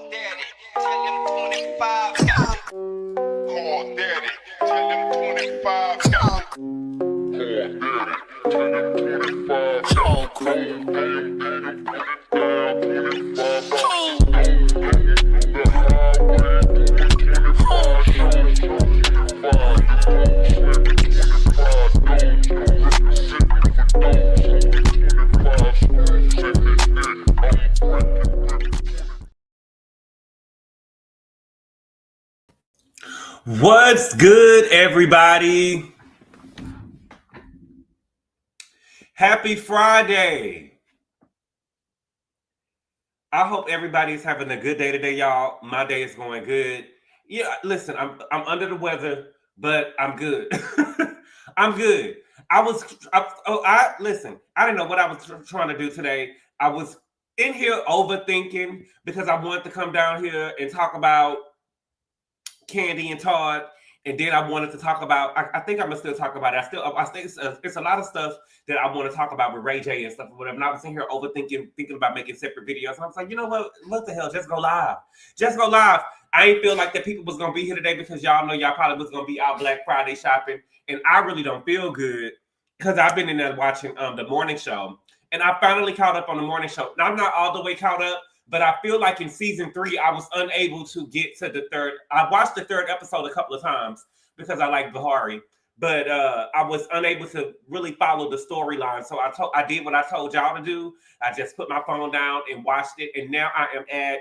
daddy, tell him 25 got it. Call daddy, tell him 25 got it. Call daddy, tell him 25 What's good, everybody? Happy Friday. I hope everybody's having a good day today, y'all. My day is going good. Yeah, listen, I'm under the weather, but I'm good. I'm good. Listen, I didn't know what I was trying to do today. I was in here overthinking because I wanted to come down here and talk about Kandi and Todd, and then I wanted to talk about. I think I'm gonna still talk about it. I think it's a lot of stuff that I want to talk about with Ray J and stuff or whatever. And I was in here overthinking, thinking about making separate videos. And I was like, you know what the hell? Just go live. Just go live. I ain't feel like that people was gonna be here today because y'all know y'all probably was gonna be out Black Friday shopping, and I really don't feel good because I've been in there watching the morning show, and I finally caught up on the morning show. Now I'm not all the way caught up. But I feel like in season 3, I was unable to get to the third. I watched the third episode a couple of times because I like Bahari, but I was unable to really follow the storyline. So I did what I told y'all to do. I just put my phone down and watched it, and now I am at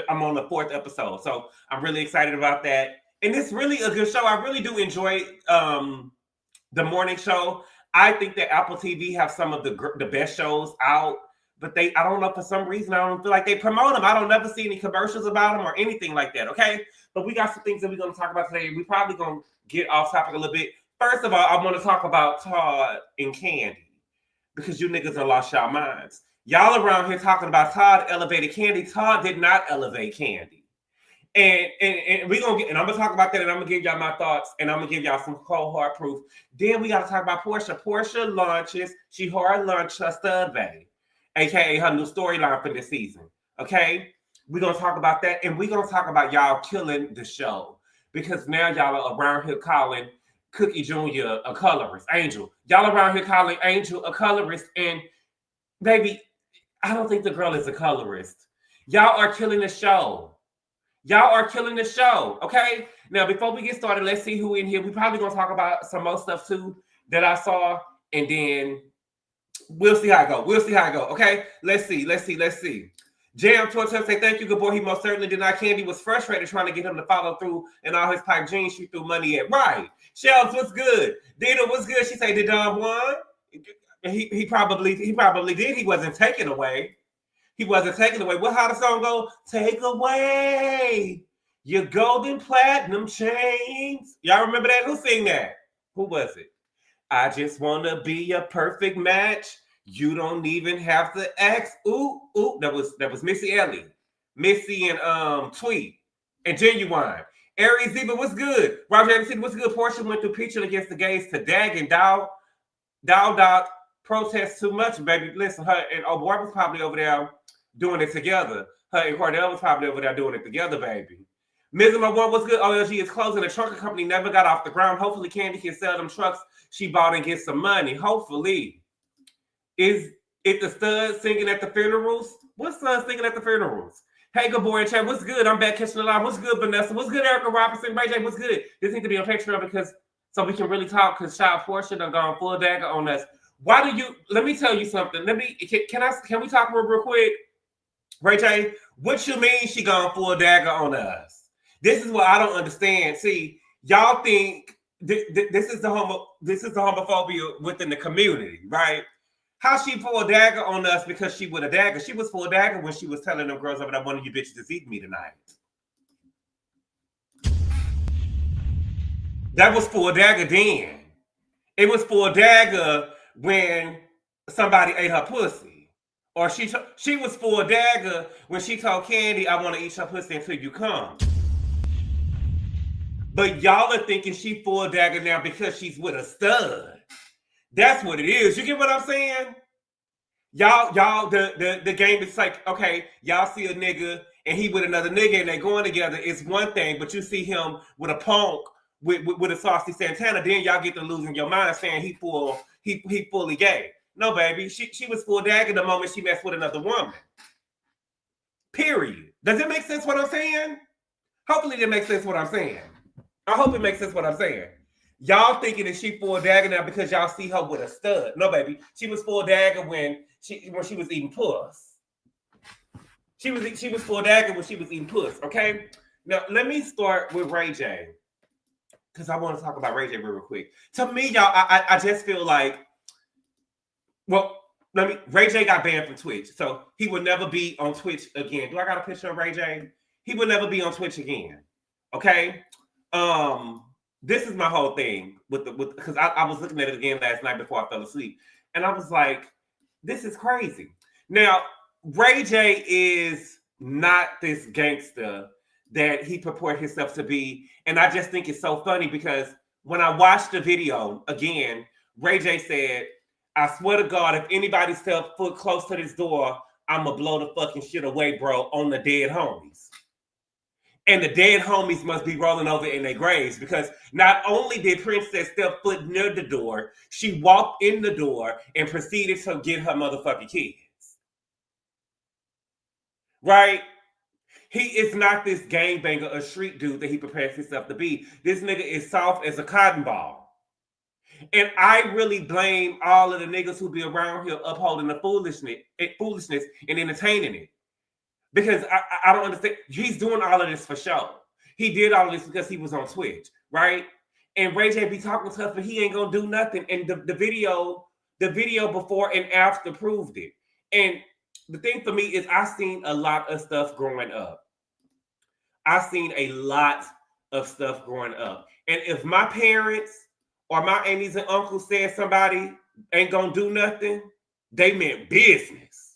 I'm on the 4th episode. So I'm really excited about that, and it's really a good show. I really do enjoy the morning show. I think that Apple TV have some of the best shows out. But I don't know, for some reason, I don't feel like they promote them. I don't never see any commercials about them or anything like that, okay? But we got some things that we're going to talk about today. We're probably going to get off topic a little bit. First of all, I want to talk about Todd and Kandi because you niggas have lost y'all minds. Y'all around here talking about Todd elevated Kandi. Todd did not elevate Kandi. And we're going to get, and I'm going to talk about that, and I'm going to give y'all my thoughts, and I'm going to give y'all some cold hard proof. Then we got to talk about Porsha. Porsha launched her stud bae, aka her new storyline for this season. Okay, we're gonna talk about that, and we're gonna talk about y'all killing the show because now y'all are around here calling Cookie Jr. a colorist. Angel, y'all around here calling Angel a colorist, and baby, I don't think the girl is a colorist. Y'all are killing the show. Y'all are killing the show. Okay, now before we get started, let's see who in here. We probably gonna talk about some more stuff too that I saw, and then we'll see how it go. Okay, let's see. Jam Torture say thank you, Gabor. He most certainly did not. Kandi was frustrated trying to get him to follow through, and all his pipe dreams she threw money at. Right. Shells, what's good? Dina, what's good? She say did Don won? He probably did. He wasn't taken away. Well, how the song go? Take away your golden platinum chains. Y'all remember that? Who sang that? Who was it? I just want to be a perfect match. You don't even have to ask. Ooh. That was Missy Elliott. Missy and Tweet and Genuine. Aries Zeba, what's good? Roger Anderson, what's good? Porsha went through preaching against the gays to Dag and Dow protest too much, baby. Listen, her and Boy was probably over there doing it together. Her and Cordell was probably over there doing it together, baby. Mizima One, what's good? OLG is closing. The trucker company never got off the ground. Hopefully, Kandi can sell them trucks she bought and get some money. Hopefully. Is it the stud singing at the funerals? What's stud singing at the funerals? Hey, Gabor and chat. What's good? I'm back catching the line. What's good, Vanessa? What's good, Erica Robinson? Ray J, what's good? This needs to be on Patreon because so we can really talk because child Porsha done gone full dagger on us. Why do you? Let me tell you something. Can we talk real quick? Ray J, what you mean she gone full dagger on us? This is what I don't understand. See, y'all think this is the homophobia within the community, right? How she pull a dagger on us because she with a dagger? She was full dagger when she was telling them girls over there, one of you bitches is eating me tonight. That was full dagger then. It was full dagger when somebody ate her pussy. Or she was full dagger when she told Kandi, I want to eat your pussy until you come. But y'all are thinking she full dagger now because she's with a stud. That's what it is. You get what I'm saying? Y'all, the game is like, okay, y'all see a nigga and he with another nigga and they going together. It's one thing, but you see him with a punk with a saucy Santana, then y'all get to losing your mind saying he fully gay. No, baby, she was full dagger the moment she messed with another woman. Period. Does it make sense what I'm saying? Hopefully it makes sense what I'm saying. I hope it makes sense what I'm saying. Y'all thinking that she full dagger now because y'all see her with a stud. No, baby. She was full dagger when she was eating puss. She was full dagger when she was eating puss, okay? Now, let me start with Ray J. Because I want to talk about Ray J real quick. To me, y'all, I just feel like, well, Ray J got banned from Twitch. So he will never be on Twitch again. Do I got a picture of Ray J? He will never be on Twitch again. Okay? This is my whole thing because I was looking at it again last night before I fell asleep. And I was like, this is crazy. Now, Ray J is not this gangster that he purported himself to be. And I just think it's so funny because when I watched the video again, Ray J said, I swear to God, if anybody step foot close to this door, I'm going to blow the fucking shit away, bro, on the dead homies. And the dead homies must be rolling over in their graves because not only did Princess step foot near the door, she walked in the door and proceeded to get her motherfucking kids. Right? He is not this gangbanger or street dude that he prepares himself to be. This nigga is soft as a cotton ball. And I really blame all of the niggas who be around here upholding the foolishness and entertaining it. Because I don't understand. He's doing all of this for show. He did all of this because he was on Twitch, right? And Ray J be talking tough, but he ain't gonna do nothing. And the video before and after proved it. And the thing for me is I seen a lot of stuff growing up. I seen a lot of stuff growing up. And if my parents or my aunties and uncles said somebody ain't gonna do nothing, they meant business,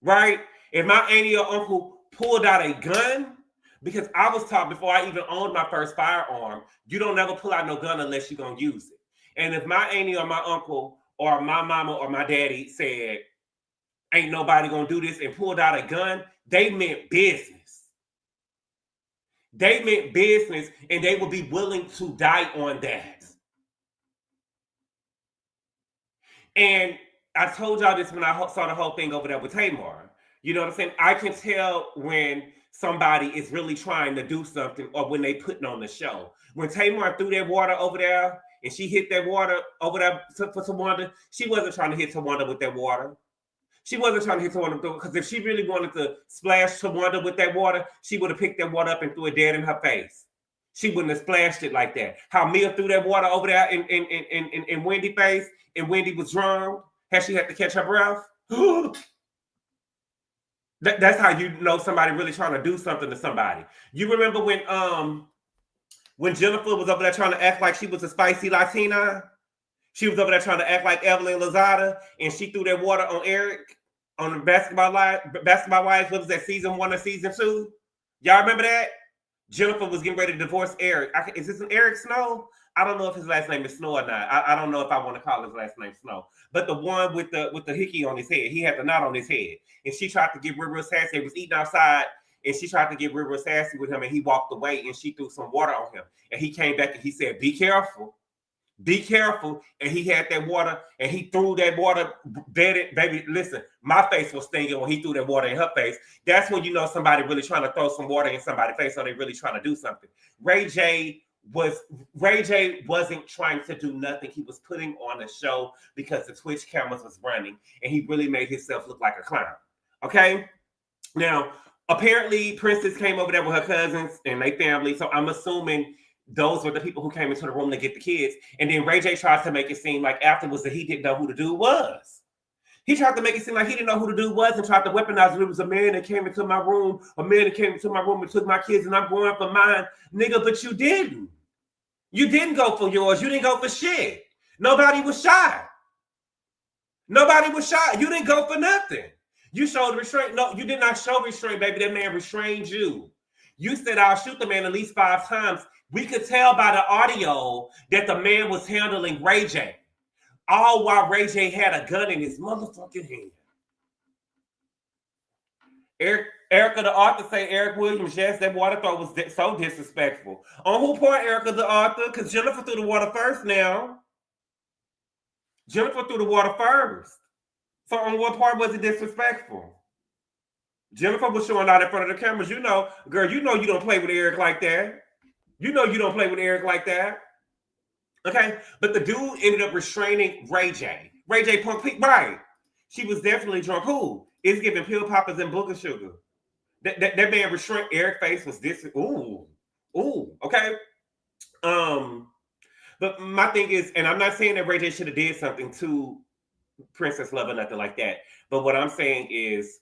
right? If my auntie or uncle pulled out a gun, because I was taught before I even owned my first firearm, you don't never pull out no gun unless you're going to use it. And if my auntie or my uncle or my mama or my daddy said, ain't nobody going to do this and pulled out a gun, they meant business. They meant business and they would be willing to die on that. And I told y'all this when I saw the whole thing over there with Tamar. You know what I'm saying? I can tell when somebody is really trying to do something or when they putting on the show. When Tamar threw that water over there and she hit that water over there for Tawanda, she wasn't trying to hit Tawanda with that water. She wasn't trying to hit Tawanda because if she really wanted to splash Tawanda with that water, she would have picked that water up and threw it dead in her face. She wouldn't have splashed it like that. How Mia threw that water over there in Wendy's face and Wendy was drowned, had she had to catch her breath. That's how you know somebody really trying to do something to somebody. You remember when Jennifer was over there trying to act like she was a spicy Latina? She was over there trying to act like Evelyn Lozada, and she threw that water on Eric on the Basketball Wives. What was that, season 1 or season 2? Y'all remember that? Jennifer was getting ready to divorce Eric. Is this an Eric Snow? I don't know if his last name is Snow or not. I don't know if I want to call his last name Snow. But the one with the hickey on his head, he had the knot on his head. And she tried to get real sassy. They was eating outside, and she tried to get real sassy with him, and he walked away, and she threw some water on him. And he came back, and he said, be careful. Be careful. And he had that water, and he threw that water. Baby, listen, my face was stinging when he threw that water in her face. That's when you know somebody really trying to throw some water in somebody's face, so they really trying to do something. Ray J wasn't trying to do nothing. He was putting on a show because the Twitch cameras was running, and he really made himself look like a clown. Okay? Now, apparently, Princess came over there with her cousins and their family, so I'm assuming those were the people who came into the room to get the kids. And then Ray J tries to make it seem like afterwards that he didn't know who the dude was. He tried to make it seem like he didn't know who the dude was and tried to weaponize it. It was a man that came into my room, and took my kids, and I'm going for mine. Nigga, but you didn't. You didn't go for yours. You didn't go for shit. Nobody was shot. Nobody was shot. You didn't go for nothing. You showed restraint. No, you did not show restraint, baby. That man restrained you. You said, I'll shoot the man at least 5 times. We could tell by the audio that the man was handling Ray J. All while Ray J had a gun in his motherfucking hand. Erica the author say Eric Williams, yes, that water throw was so disrespectful. On who part Erica the author? Because Jennifer threw the water first now. Jennifer threw the water first. So on what part was it disrespectful? Jennifer was showing out in front of the cameras. You know, girl, you know you don't play with Eric like that. You know you don't play with Eric like that. Okay? But the dude ended up restraining Ray J. Ray J Punk, right. She was definitely drunk. Who? It's giving pill poppers and booger sugar. That man restrained Eric's face was this. Ooh. Okay. But my thing is, and I'm not saying that Ray J should have did something to Princess Love or nothing like that. But what I'm saying is,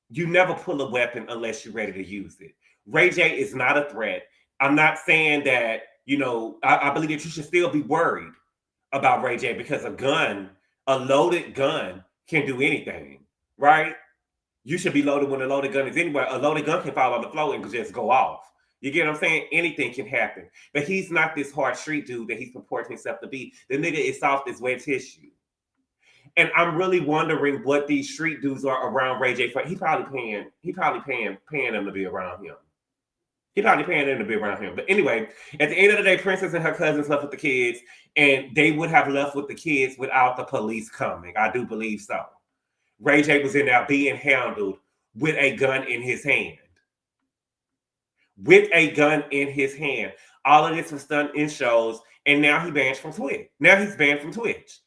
you never pull a weapon unless you're ready to use it. Ray J is not a threat. I'm not saying that, you know, I believe that you should still be worried about Ray J because a loaded gun can do anything, right? You should be loaded when a loaded gun is anywhere. A loaded gun can fall on the floor and just go off. You get what I'm saying? Anything can happen. But he's not this hard street dude that he's purporting himself to be. The nigga is soft as wet tissue. And I'm really wondering what these street dudes are around Ray J for. He probably paying them to be around him. He probably paying them to be around him. But anyway, at the end of the day, Princess and her cousins left with the kids, and they would have left with the kids without the police coming. I do believe so. Ray J was in there being handled with a gun in his hand. With a gun in his hand. All of this was done in shows, and now he's banned from Twitch. Now he's banned from Twitch.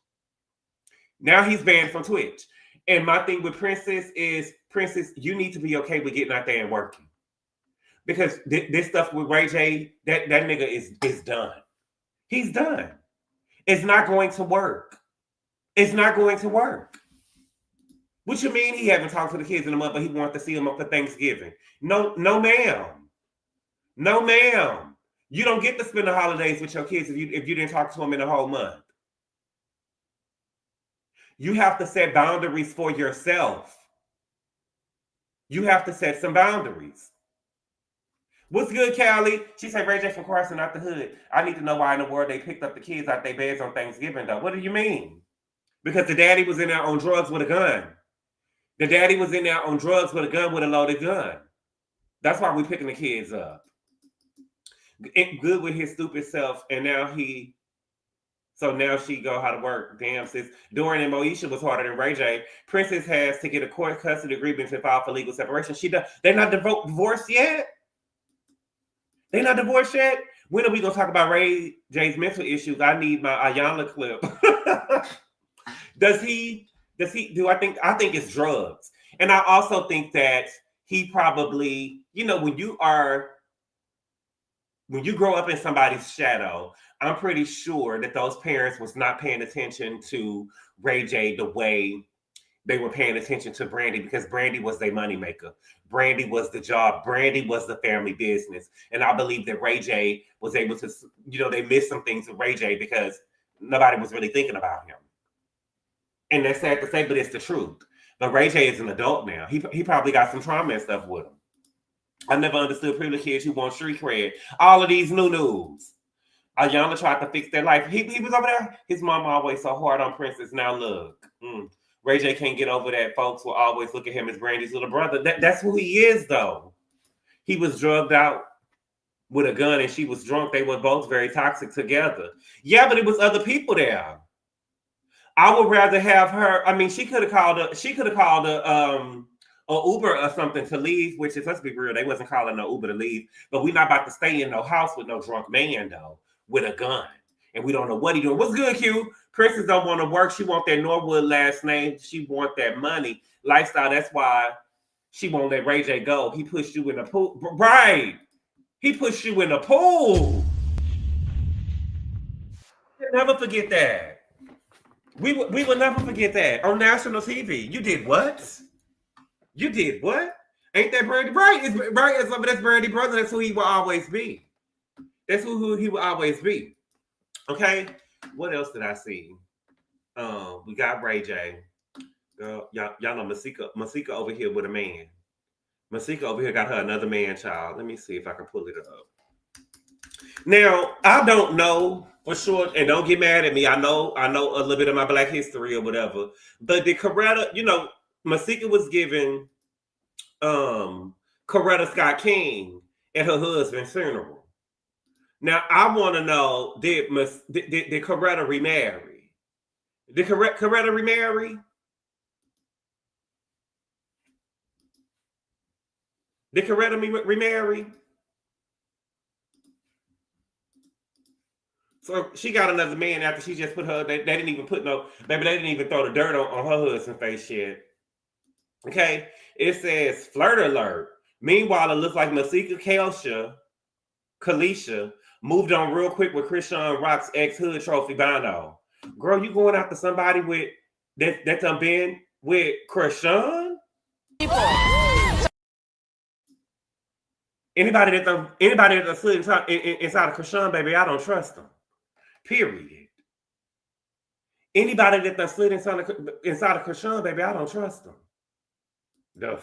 And my thing with Princess is, Princess, you need to be okay with getting out there and working. Because this stuff with Ray J, that nigga is done. He's done. It's not going to work. What you mean he haven't talked to the kids in a month, but he wants to see them up for Thanksgiving? No, ma'am. No, ma'am. You don't get to spend the holidays with your kids if you didn't talk to them in a whole month. You have to set boundaries for yourself. You have to set some boundaries. What's good, Callie? She said, Ray J from Carson, out the hood. I need to know why in the world they picked up the kids out their beds on Thanksgiving, though. What do you mean? Because the daddy was in there on drugs with a gun. The daddy was in there on drugs with a gun, with a loaded gun. That's why we're picking the kids up. Good with his stupid self, and now she go how to work. Damn, sis. Dorian and Moesha was harder than Ray J. Princess has to get a court custody agreement to file for legal separation. They're not divorced yet. When are we gonna talk about Ray J's mental issues? I need my Ayala clip. I think it's drugs. And I also think that he probably, you know, when you grow up in somebody's shadow, I'm pretty sure that those parents was not paying attention to Ray J the way they were paying attention to Brandy, because Brandy was their moneymaker. Brandy was the job. Brandy was the family business. And I believe that Ray J was able to, you know, they missed some things with Ray J because nobody was really thinking about him. And that's sad to say, but it's the truth. But Ray J is an adult now. He probably got some trauma and stuff with him. I never understood pretty kids who want street cred. All of these new-news. Ayana tried to fix their life. He was over there. His mom always so hard on Princess. Now look. Ray J can't get over that. Folks will always look at him as Brandy's little brother. That's who he is, though. He was drugged out with a gun and she was drunk. They were both very toxic together. Yeah, but it was other people there. I would rather have her. I mean, she could have called a Uber or something to leave, which is, let's be real, they wasn't calling no Uber to leave. But we're not about to stay in no house with no drunk man, though, with a gun. And we don't know what he doing. What's good, Q? Princess don't want to work. She want that Norwood last name. She want that money lifestyle. That's why she won't let Ray J go. He pushed you in the pool. Right. He pushed you in the pool. You'll never forget that. We will never forget that on national TV. You did what? Ain't that Brandy? Right. That's Brandy brother. That's who he will always be. That's who he will always be. Okay. What else did I see? We got Ray J. Y'all know Masika over here with a man. Masika over here got her another man child. Let me see if I can pull it up. Now, I don't know for sure, and don't get mad at me. I know a little bit of my Black history or whatever. But the Coretta, you know, Masika was given Coretta Scott King at her husband's funeral. Now I want to know, did Coretta remarry? Did Coretta remarry? Did Coretta remarry? So she got another man after she just put her. They didn't even put no. Baby, they didn't even throw the dirt on her husband's face yet. Okay, it says flirt alert. Meanwhile, it looks like Masika Kalisha moved on real quick with Krishan Rock's ex Hood Trophy Bono. Girl, you going after somebody with that done been with Krishan? Anybody that slid inside of Krishan, baby, I don't trust them. Period. Anybody that slid inside of Krishan, baby, I don't trust them. The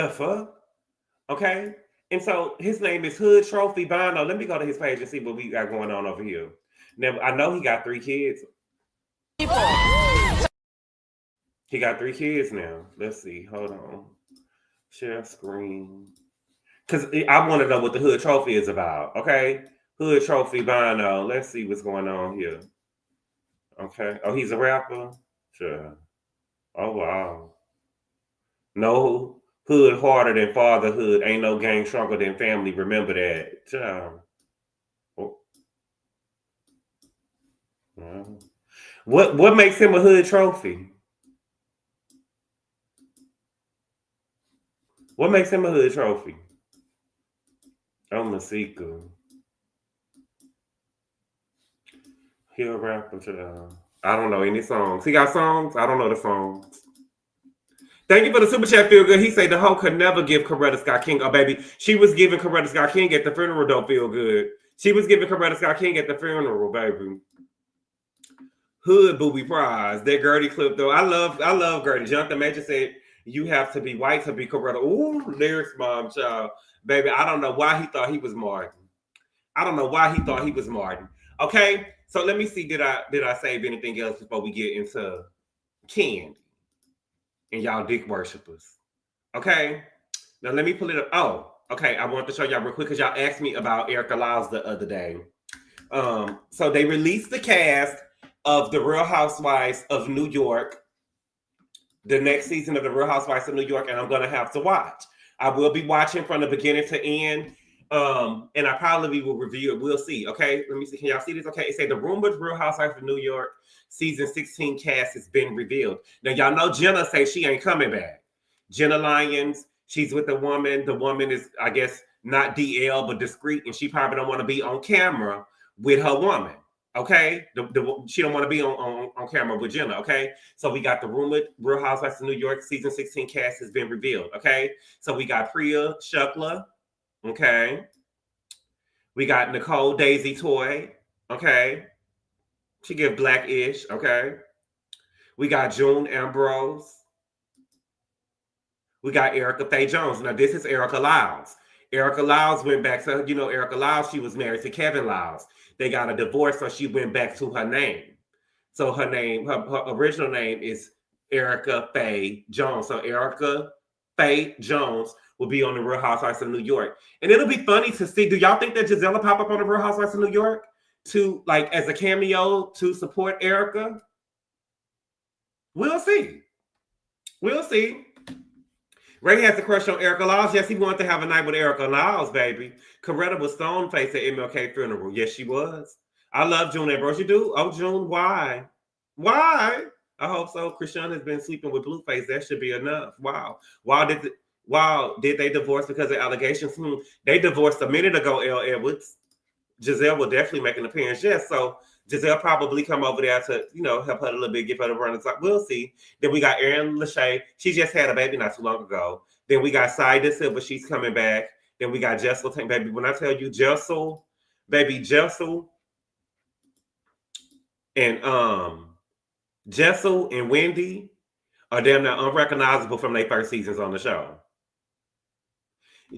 fuck? Okay. And so his name is Hood Trophy Bono. Let me go to his page and see what we got going on over here. Now, I know he got 3 kids. He got 3 kids now. Let's see. Hold on. Share screen. Because I want to know what the Hood Trophy is about. Okay. Hood Trophy Bono. Let's see what's going on here. Okay. Oh, he's a rapper? Sure. Oh, wow. No hood harder than fatherhood. Ain't no gang stronger than family. Remember that. What makes him a Hood Trophy? What makes him a Hood Trophy? Oh, Masika. He a rapper. I don't know any songs. He got songs? I don't know the songs. Thank you for the super chat, Feel Good. He said the hoe could never give Coretta Scott King a baby. She was giving Coretta Scott King at the funeral, don't Feel Good. She was giving Coretta Scott King at the funeral, baby. Hood booby prize. That Gertie clip, though. I love Gertie. Jonathan Major said, you have to be white to be Coretta. Ooh, lyrics, mom, child. Baby, I don't know why he thought he was Martin. Okay, so let me see, did I save anything else before we get into Kandi and y'all dick worshipers? Okay, now let me pull it up. Oh, okay, I want to show y'all real quick because y'all asked me about Erica Lyles the other day. So they released the cast of The Real Housewives of New York, the next season of The Real Housewives of New York, and I'm going to have to watch. I will be watching from the beginning to end, and I probably will review it. We'll see, okay? Let me see. Can y'all see this? Okay, it said the rumored Real Housewives of New York season 16 cast has been revealed. Now, y'all know Jenna say she ain't coming back. Jenna Lyons, she's with a woman. The woman is, I guess, not DL, but discreet, and she probably don't want to be on camera with her woman. Okay, she don't want to be on camera with Jenna. Okay, so we got the rumored Real Housewives of New York season 16 cast has been revealed. Okay, so we got Priya Shukla. Okay, we got Nicole Daisy Toy. Okay, she give Black-ish. Okay, we got June Ambrose. We got Erica Faye Jones. Now this is Erica Lyles. Erica Lyles went back to, Erica Lyles, she was married to Kevin Lyles. They got a divorce, so she went back to her name. So her name, her original name is Erica Faye Jones. So Erica Faye Jones will be on the Real Housewives of New York. And it'll be funny to see, do y'all think that Giselle will pop up on the Real Housewives of New York to, like, as a cameo to support Erica? We'll see. We'll see. Ray has a crush on Erica Lyles. Yes, he wanted to have a night with Erica Lyles, baby. Coretta was stone faced at MLK funeral. Yes, she was. I love June Ambrose. You do? Oh, June, why? Why? I hope so. Krishan has been sleeping with Blueface. That should be enough. Wow. Wow, did they divorce because of allegations? They divorced a minute ago, L. Edwards. Giselle will definitely make an appearance. Yes, so Giselle probably come over there to, help her a little bit, give her the run. We'll see. Then we got Erin Lachey. She just had a baby not too long ago. Then we got Saida Silva. She's coming back. Then we got Jessel. Baby, when I tell you Jessel and Wendy are damn near unrecognizable from their first seasons on the show.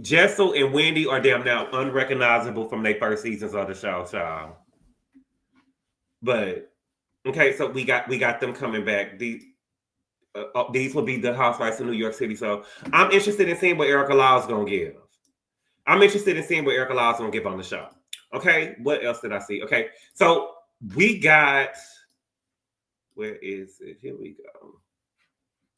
Jessel and Wendy are damn now unrecognizable from their first seasons of the show, child. But okay, so we got them coming back. these will be the housewives in New York City. So I'm interested in seeing what Erica Lyle's gonna give. I'm interested in seeing what Erica Lyle's gonna give on the show. Okay, what else did I see? Okay, so we got, where is it? Here we go.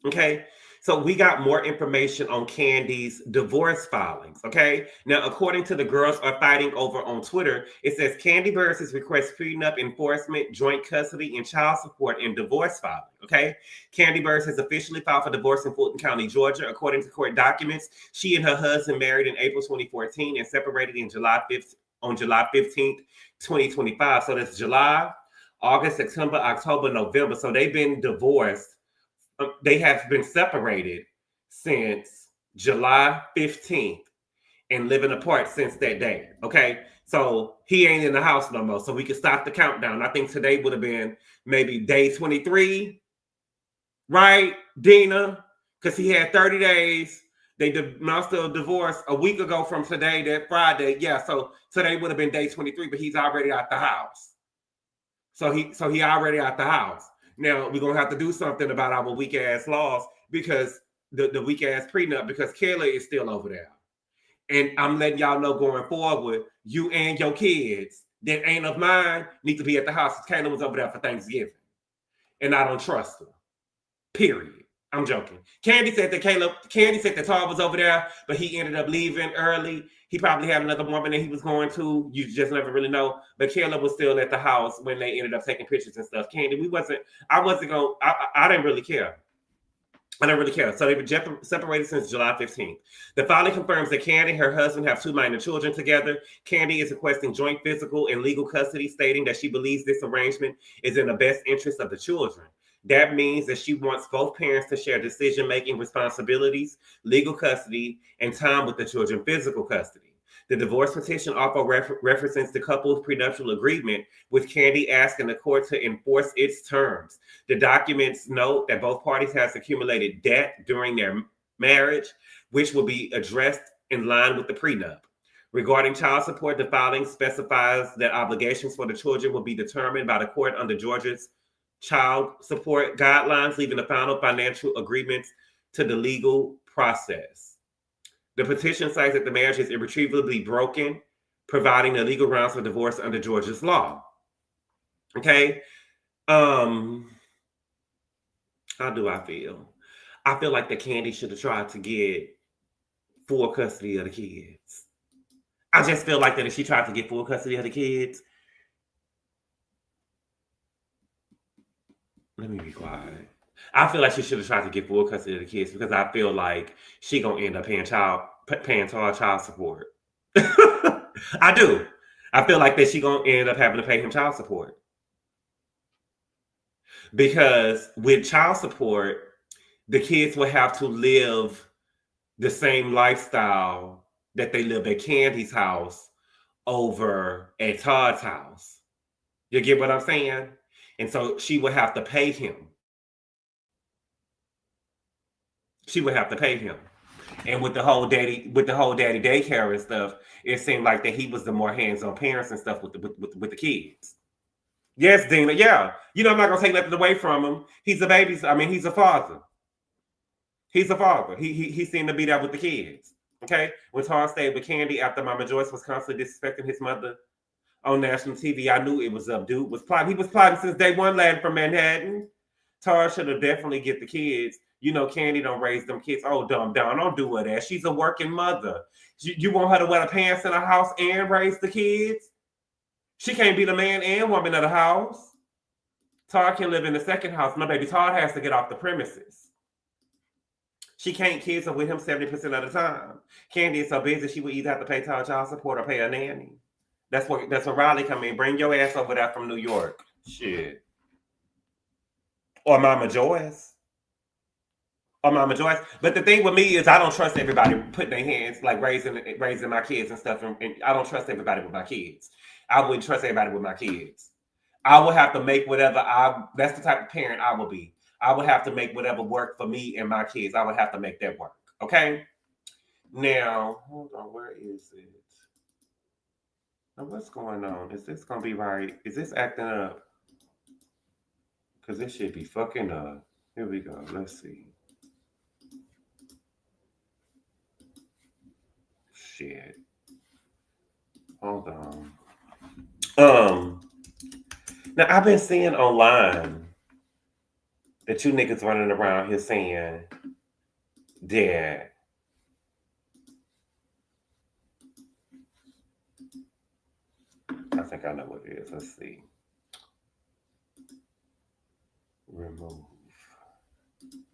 Okay, so we got more information on Kandi's divorce filings. Okay, now according to the Girls Are Fighting over on Twitter, it says Kandi Burruss requests prenup, enforcement, joint custody, and child support in divorce filing. Okay, Kandi Burruss has officially filed for divorce in Fulton County, Georgia. According to court documents, she and her husband married in April 2014 and separated in July 5th on July 15th, 2025. So that's July, August, September, October, November. So they've been divorced. They have been separated since July 15th and living apart since that day. Okay. So he ain't in the house no more. So we can stop the countdown. I think today would have been maybe day 23. Right, Dina? Because he had 30 days. They announced a divorce a week ago from today, that Friday. Yeah. So today would have been day 23, but he's already out the house. So he already out the house. Now we're gonna have to do something about our weak ass laws because the weak ass prenup, because Kayla is still over there. And I'm letting y'all know going forward, you and your kids that ain't of mine need to be at the house. Kayla was over there for Thanksgiving. And I don't trust her. Period. I'm joking. Kandi said that Todd was over there, but he ended up leaving early. He probably had another woman that he was going to. You just never really know. But Kayla was still at the house when they ended up taking pictures and stuff. Kandi, I didn't really care. I don't really care. So they were separated since July 15th. The filing confirms that Kandi and her husband have 2 minor children together. Kandi is requesting joint physical and legal custody, stating that she believes this arrangement is in the best interest of the children. That means that she wants both parents to share decision-making responsibilities, legal custody, and time with the children, physical custody. The divorce petition also references the couple's prenuptial agreement, with Kandi asking the court to enforce its terms. The documents note that both parties have accumulated debt during their marriage, which will be addressed in line with the prenup. Regarding child support, the filing specifies that obligations for the children will be determined by the court under Georgia's child support guidelines, leaving the final financial agreements to the legal process. The petition cites that the marriage is irretrievably broken, providing the legal grounds for divorce under Georgia's law. Okay. How do I feel? I feel like the Kandi should have tried to get full custody of the kids. I just feel like that if she tried to get full custody of the kids, let me be quiet. I feel like she should have tried to get full custody of the kids because I feel like she gonna end up paying Todd child support. I do. I feel like that she gonna end up having to pay him child support because with child support, the kids will have to live the same lifestyle that they live at Kandi's house over at Todd's house. You get what I'm saying? And so she would have to pay him. She would have to pay him. And with the whole daddy daycare and stuff, it seemed like that he was the more hands-on parents and stuff with the kids. Yes, Dina. Yeah. You know, I'm not gonna take nothing away from him. He's a baby. I mean, he's a father. He's a father. He seemed to be there with the kids. Okay. When Todd stayed with Kandi after Mama Joyce was constantly disrespecting his mother on national TV, I knew it was up. Dude was plotting. He was plotting since day one, landing from Manhattan. Todd should have definitely get the kids. You know, Kandi don't raise them kids. Oh, dumb down. Don't do her that. She's a working mother. You want her to wear the pants in the house and raise the kids? She can't be the man and woman of the house. Todd can live in the second house. No, baby, Todd has to get off the premises. She can't kids her with him 70% of the time. Kandi is so busy, she would either have to pay Todd child support or pay a nanny. That's where Riley come in. Bring your ass over there from New York. Shit. Or Mama Joyce. But the thing with me is I don't trust everybody putting their hands, like raising my kids and stuff. And I don't trust everybody with my kids. I wouldn't trust everybody with my kids. I would have to make that's the type of parent I would be. I would have to make whatever work for me and my kids. I would have to make that work. Okay? Now, hold on. Where is it? Now, what's going on? Is this going to be right? Is this acting up? Because this should be fucking up. Here we go. Let's see. Shit. Hold on. Now I've been seeing online that you niggas running around here saying that I think I know what it is. Let's see. Remove.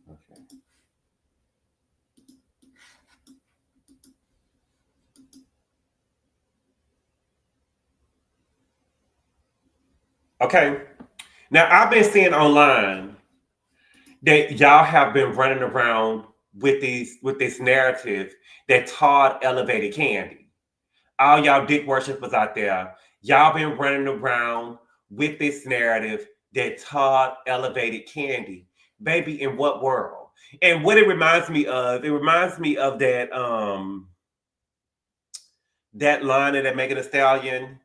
Okay. Okay. Now I've been seeing online that y'all have been running around with this narrative that Todd elevated Kandi. All y'all dick worshippers out there, y'all been running around with this narrative that Todd elevated Kandi. Baby, in what world? And what it reminds me of that line in that Megan Thee Stallion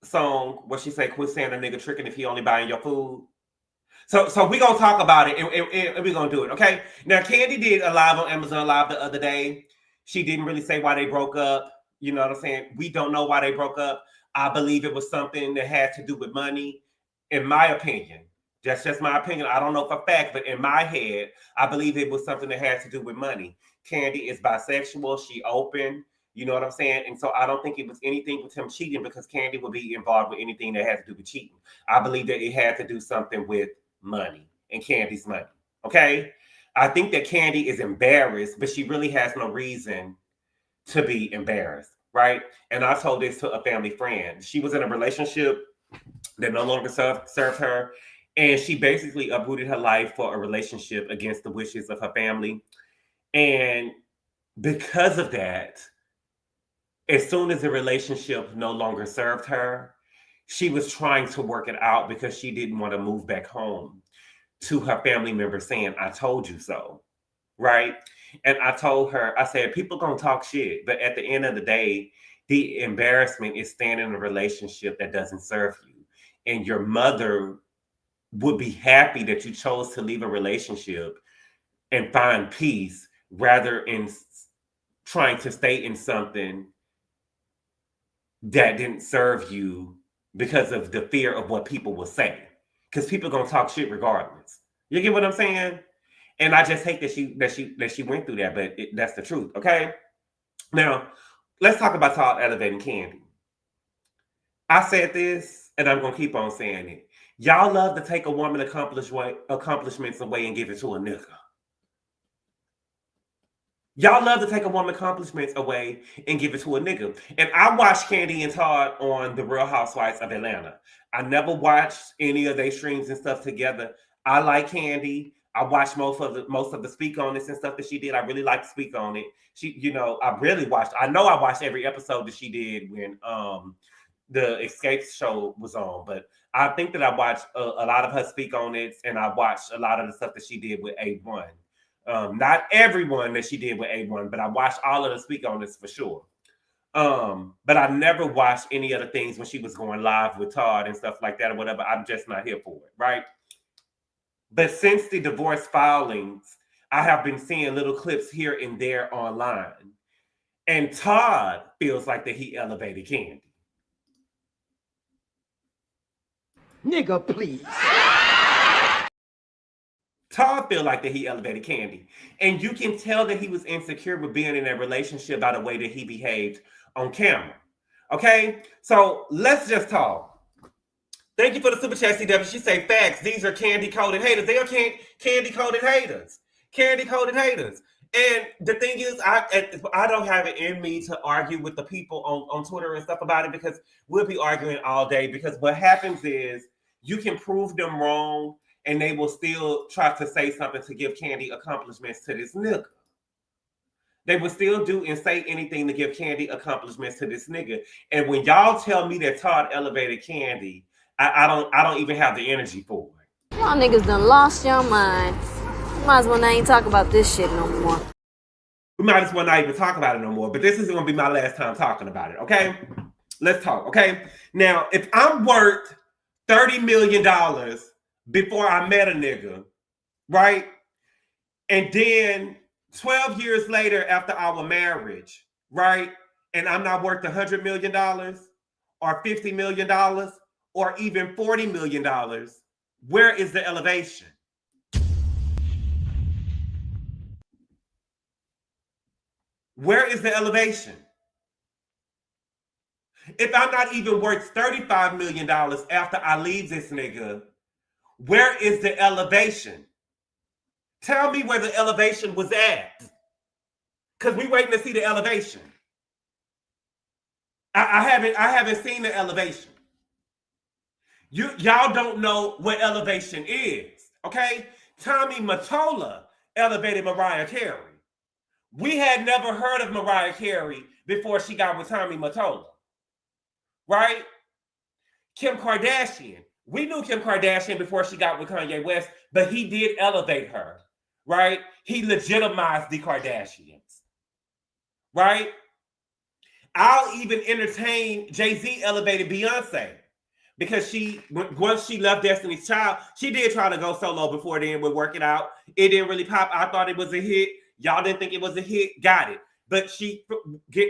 song where she say, "Quit saying a nigga tricking if he only buying your food." So we gonna talk about it and we gonna do it, okay? Now Kandi did a live on Amazon Live the other day. She didn't really say why they broke up. You know what I'm saying? We don't know why they broke up. I believe it was something that had to do with money. In my opinion, that's just my opinion. I don't know for a fact, but in my head, I believe it was something that had to do with money. Kandi is bisexual. She open. You know what I'm saying? And so I don't think it was anything with him cheating because Kandi would be involved with anything that has to do with cheating. I believe that it had to do something with money and Kandi's money. Okay? I think that Kandi is embarrassed, but she really has no reason to be embarrassed, right? And I told this to a family friend. She was in a relationship that no longer served her, and she basically uprooted her life for a relationship against the wishes of her family. And because of that, as soon as the relationship no longer served her, she was trying to work it out because she didn't want to move back home to her family members saying, "I told you so," right? And I told her, I said, people gonna talk shit, but at the end of the day, the embarrassment is staying in a relationship that doesn't serve you. And your mother would be happy that you chose to leave a relationship and find peace rather than trying to stay in something that didn't serve you because of the fear of what people will say. Because people gonna talk shit regardless. You get what I'm saying? And I just hate that she went through that, but that's the truth. Okay. Now let's talk about Todd elevating Kandi. I said this, and I'm gonna keep on saying it. Y'all love to take a woman accomplishments away and give it to a nigga. Y'all love to take a woman accomplishments away and give it to a nigga. And I watched Kandi and Todd on The Real Housewives of Atlanta. I never watched any of their streams and stuff together. I like Kandi. I watched most of the Speak On This and stuff that she did. I really like to Speak On It. She, I know I watched every episode that she did when the Escape show was on. But I think that I watched a lot of her Speak On It, and I watched a lot of the stuff that she did with A1. Not everyone that she did with A1, but I watched all of the Speak On This for sure. But I never watched any other things when she was going live with Todd and stuff like that or whatever. I'm just not here for it, right? But since the divorce filings, I have been seeing little clips here and there online. And Todd feels like that he elevated Kandi. Nigga, please. Todd feel like that he elevated Kandi. And you can tell that he was insecure with being in that relationship by the way that he behaved on camera. Okay? So let's just talk. Thank you for the super chat, CW. She say facts. These are Kandi-coded haters. They are Kandi-coded haters. Kandi-coded haters. And the thing is, I don't have it in me to argue with the people on Twitter and stuff about it because we'll be arguing all day. Because what happens is you can prove them wrong and they will still try to say something to give Kandi accomplishments to this nigga. They will still do and say anything to give Kandi accomplishments to this nigga. And when y'all tell me that Todd elevated Kandi, I don't even have the energy for it. Y'all niggas done lost your mind. Might as well not even talk about this shit no more. We might as well not even talk about it no more. But this is going to be my last time talking about it, okay? Let's talk, okay? Now, if I'm worth $30 million before I met a nigga, right? And then 12 years later after our marriage, right? And I'm not worth $100 million or $50 million or even $40 million. Where is the elevation? Where is the elevation? If I'm not even worth $35 million after I leave this nigga, where is the elevation? Tell me where the elevation was at. Because we waiting to see the elevation. I haven't seen the elevation. Y'all don't know what elevation is. Okay? Tommy Mottola elevated Mariah Carey. We had never heard of Mariah Carey before she got with Tommy Mottola. Right? Kim Kardashian. We knew Kim Kardashian before she got with Kanye West, but he did elevate her. Right? He legitimized the Kardashians. Right? I'll even entertain Jay-Z elevated Beyonce because once she left Destiny's Child, she did try to go solo before then with Work It Out. It didn't really pop. I thought it was a hit. Y'all didn't think it was a hit. Got it. But she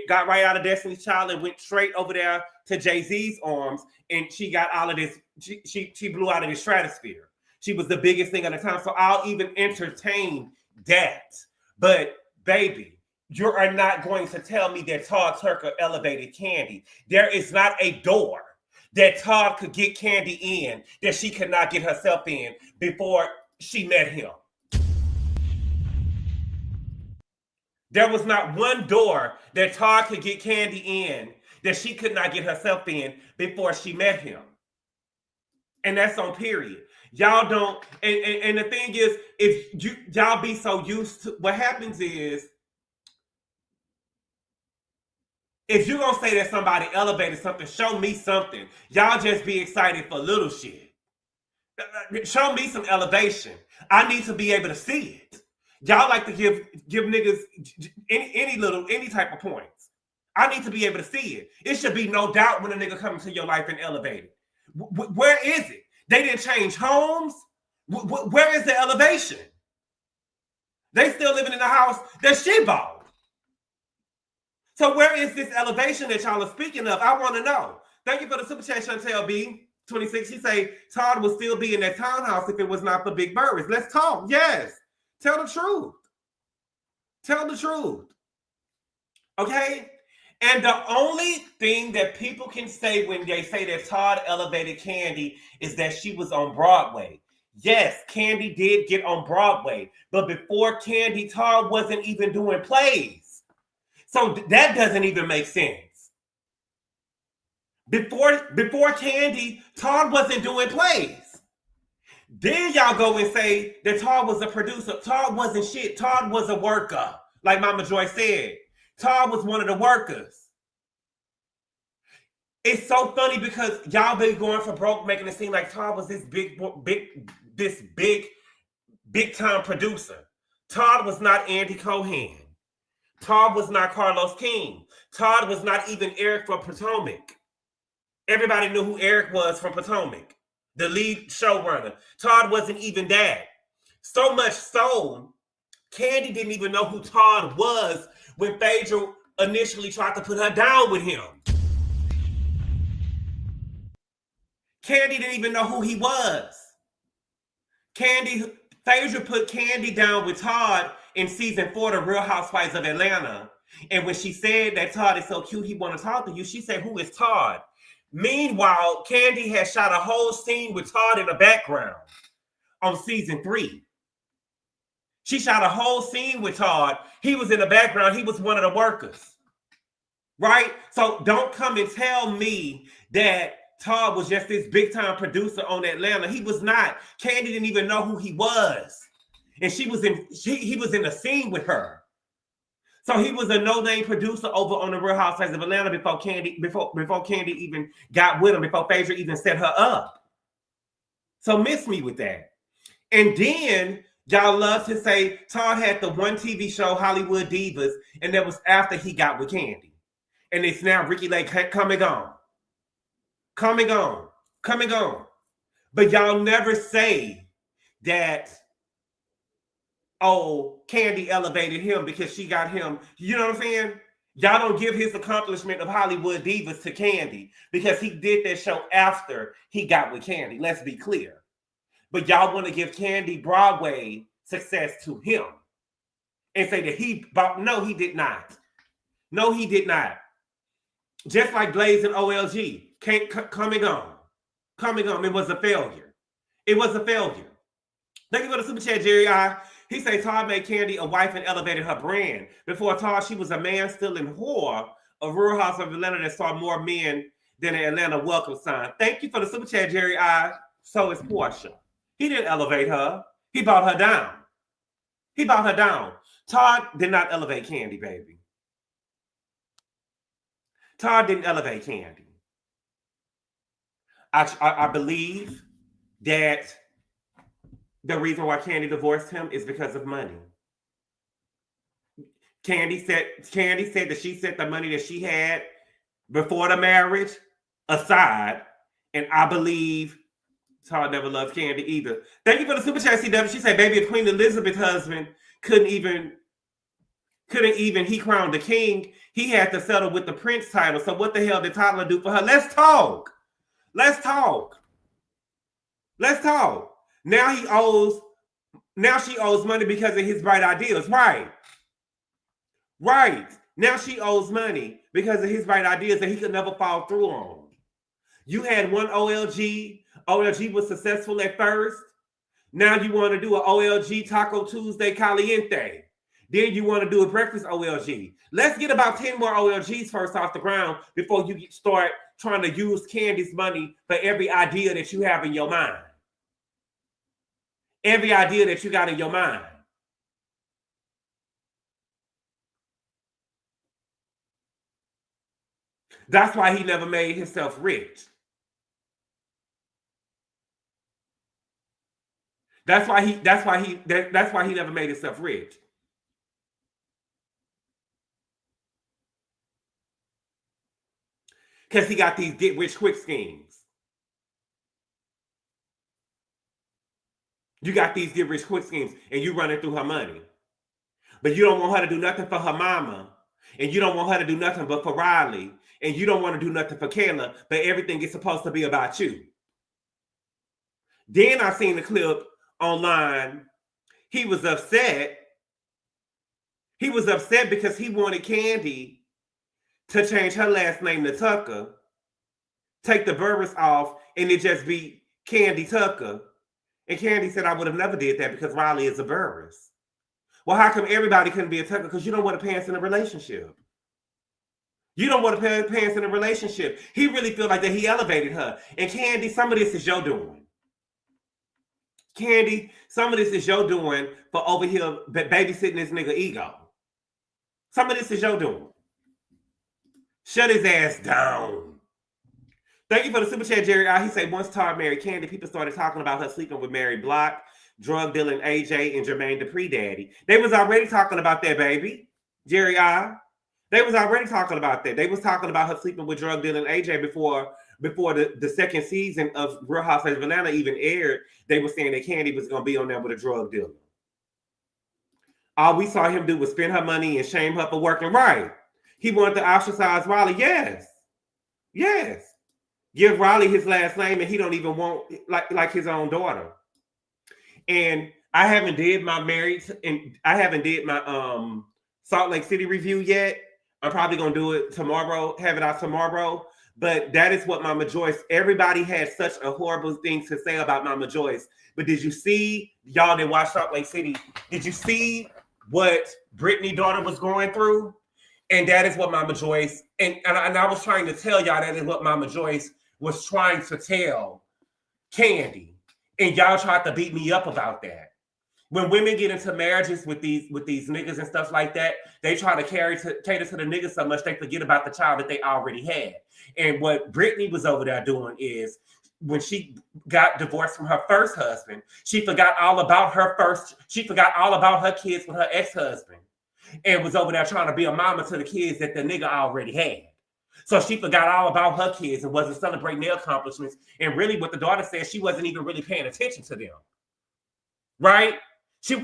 got right out of Destiny's Child and went straight over there to Jay-Z's arms, and she got all of this. She blew out of the stratosphere. She was the biggest thing at the time. So I'll even entertain that. But baby, you are not going to tell me that Todd Turker elevated Kandi. There is not a door that Todd could get Kandi in that she could not get herself in before she met him. There was not one door that Todd could get Kandi in that she could not get herself in before she met him. And that's on period. Y'all don't, and the thing is, if y'all be so used to, what happens is, if you're going to say that somebody elevated something, show me something. Y'all just be excited for little shit. Show me some elevation. I need to be able to see it. Y'all like to give niggas any type of points. I need to be able to see it. It should be no doubt when a nigga comes into your life and elevate it. Where is it? They didn't change homes. Where is the elevation? They still living in the house that she bought. So where is this elevation that y'all are speaking of? I want to know. Thank you for the super chat, Chantel B. 26. She say Todd would still be in that townhouse if it was not for Big Burris. Let's talk. Yes. Tell the truth. Tell the truth. Okay? And the only thing that people can say when they say that Todd elevated Kandi is that she was on Broadway. Yes, Kandi did get on Broadway. But before Kandi, Todd wasn't even doing plays. So that doesn't even make sense. Before Kandi, Todd wasn't doing plays. Then y'all go and say that Todd was a producer. Todd wasn't shit. Todd was a worker, like Mama Joy said. Todd was one of the workers. It's so funny because y'all been going for broke, making it seem like Todd was this big time producer. Todd was not Andy Cohen. Todd was not Carlos King. Todd was not even Eric from Potomac. Everybody knew who Eric was from Potomac, the lead showrunner. Todd wasn't even that. So much so, Kandi didn't even know who Todd was when Phaedra initially tried to put her down with him. Kandi didn't even know who he was. Phaedra put Kandi down with Todd in season 4 of Real Housewives of Atlanta. And when she said that Todd is so cute, he want to talk to you, she said, who is Todd? Meanwhile, Kandi had shot a whole scene with Todd in the background on season 3. She shot a whole scene with Todd. He was in the background. He was one of the workers. Right? So don't come and tell me that Todd was just this big time producer on Atlanta. He was not. Kandi didn't even know who he was. And he was in the scene with her. So he was a no-name producer over on the Real Housewives of Atlanta before Kandi even got with him, before Phaedra even set her up. So miss me with that. And then y'all love to say Todd had the one TV show, Hollywood Divas, and that was after he got with Kandi. And it's now Ricky Lake coming on. Coming on. But y'all never say that oh, Kandi elevated him because she got him. You know what I'm saying? Y'all don't give his accomplishment of Hollywood Divas to Kandi because he did that show after he got with Kandi. Let's be clear. But y'all want to give Kandi Broadway success to him and say that he bought. No, he did not. No, he did not. Just like Blaze and OLG. Coming on. It was a failure. It was a failure. Thank you for the super chat, Jerry I. He said Todd made Kandi a wife and elevated her brand. Before Todd, she was a man-stealing whore, a Real House of Atlanta that saw more men than an Atlanta welcome sign. Thank you for the super chat, Jerry I. So is Porsha. He didn't elevate her. He brought her down. He brought her down. Todd did not elevate Kandi, baby. Todd didn't elevate Kandi. I believe that the reason why Kandi divorced him is because of money. Kandi said that she set the money that she had before the marriage aside, and I believe Todd never loved Kandi either. Thank you for the super chat, CW. She said, baby, if Queen Elizabeth's husband couldn't even he crowned the king, he had to settle with the prince title. So what the hell did Toddler do for her? Let's talk. Let's talk. Let's talk. Now she owes money because of his bright ideas. Right. Right. Now she owes money because of his bright ideas that he could never follow through on. You had one OLG. OLG was successful at first. Now you want to do an OLG Taco Tuesday Caliente. Then you want to do a breakfast OLG. Let's get about 10 more OLGs first off the ground before you start trying to use Kandi's money for every idea that you have in your mind. Every idea that you got in your mind. That's why he never made himself rich. That's why he never made himself rich. Because he got these get rich quick schemes. You got these get rich quick schemes and you running through her money. But you don't want her to do nothing for her mama. And you don't want her to do nothing but for Riley. And you don't want to do nothing for Kayla. But everything is supposed to be about you. Then I seen the clip online. He was upset. He was upset because he wanted Kandi to change her last name to Tucker, take the Burris off, and it just be Kandi Tucker. And Kandi said, I would have never did that because Riley is a Burris. Well, how come everybody couldn't be a Tucker? Because you don't want to pants in a relationship. You don't want to pants in a relationship. He really feel like that he elevated her. And Kandi, some of this is your doing. Kandi, some of this is your doing for over here babysitting this nigga ego. Some of this is your doing. Shut his ass down. Thank you for the super chat, Jerry. He said once Todd married Kandi, people started talking about her sleeping with Mary Block, drug dealing AJ, and Jermaine Dupri daddy. They was already talking about that, baby. Jerry They was already talking about that. They was talking about her sleeping with drug dealing AJ before the second season of Real Housewives of Atlanta even aired. They were saying that Kandi was going to be on there with a drug dealer. All we saw him do was spend her money and shame her for working right. He wanted to ostracize Riley. Yes. Yes. Give Riley his last name and he don't even want like his own daughter. And I haven't did my Salt Lake City review yet. I'm probably going to do it tomorrow, have it out tomorrow. But that is what Mama Joyce, everybody had such a horrible thing to say about Mama Joyce. But did you see, y'all that watched Salt Lake City, did you see what Brittany's daughter was going through? And that is what Mama Joyce, and I was trying to tell y'all that is what Mama Joyce was trying to tell Kandi. And y'all tried to beat me up about that. When women get into marriages with these niggas and stuff like that, they try to cater to the niggas so much they forget about the child that they already had. And what Brittany was over there doing is when she got divorced from her first husband, she forgot all about her kids with her ex-husband. And was over there trying to be a mama to the kids that the nigga already had. So she forgot all about her kids and wasn't celebrating their accomplishments. And really what the daughter said, she wasn't even really paying attention to them. Right?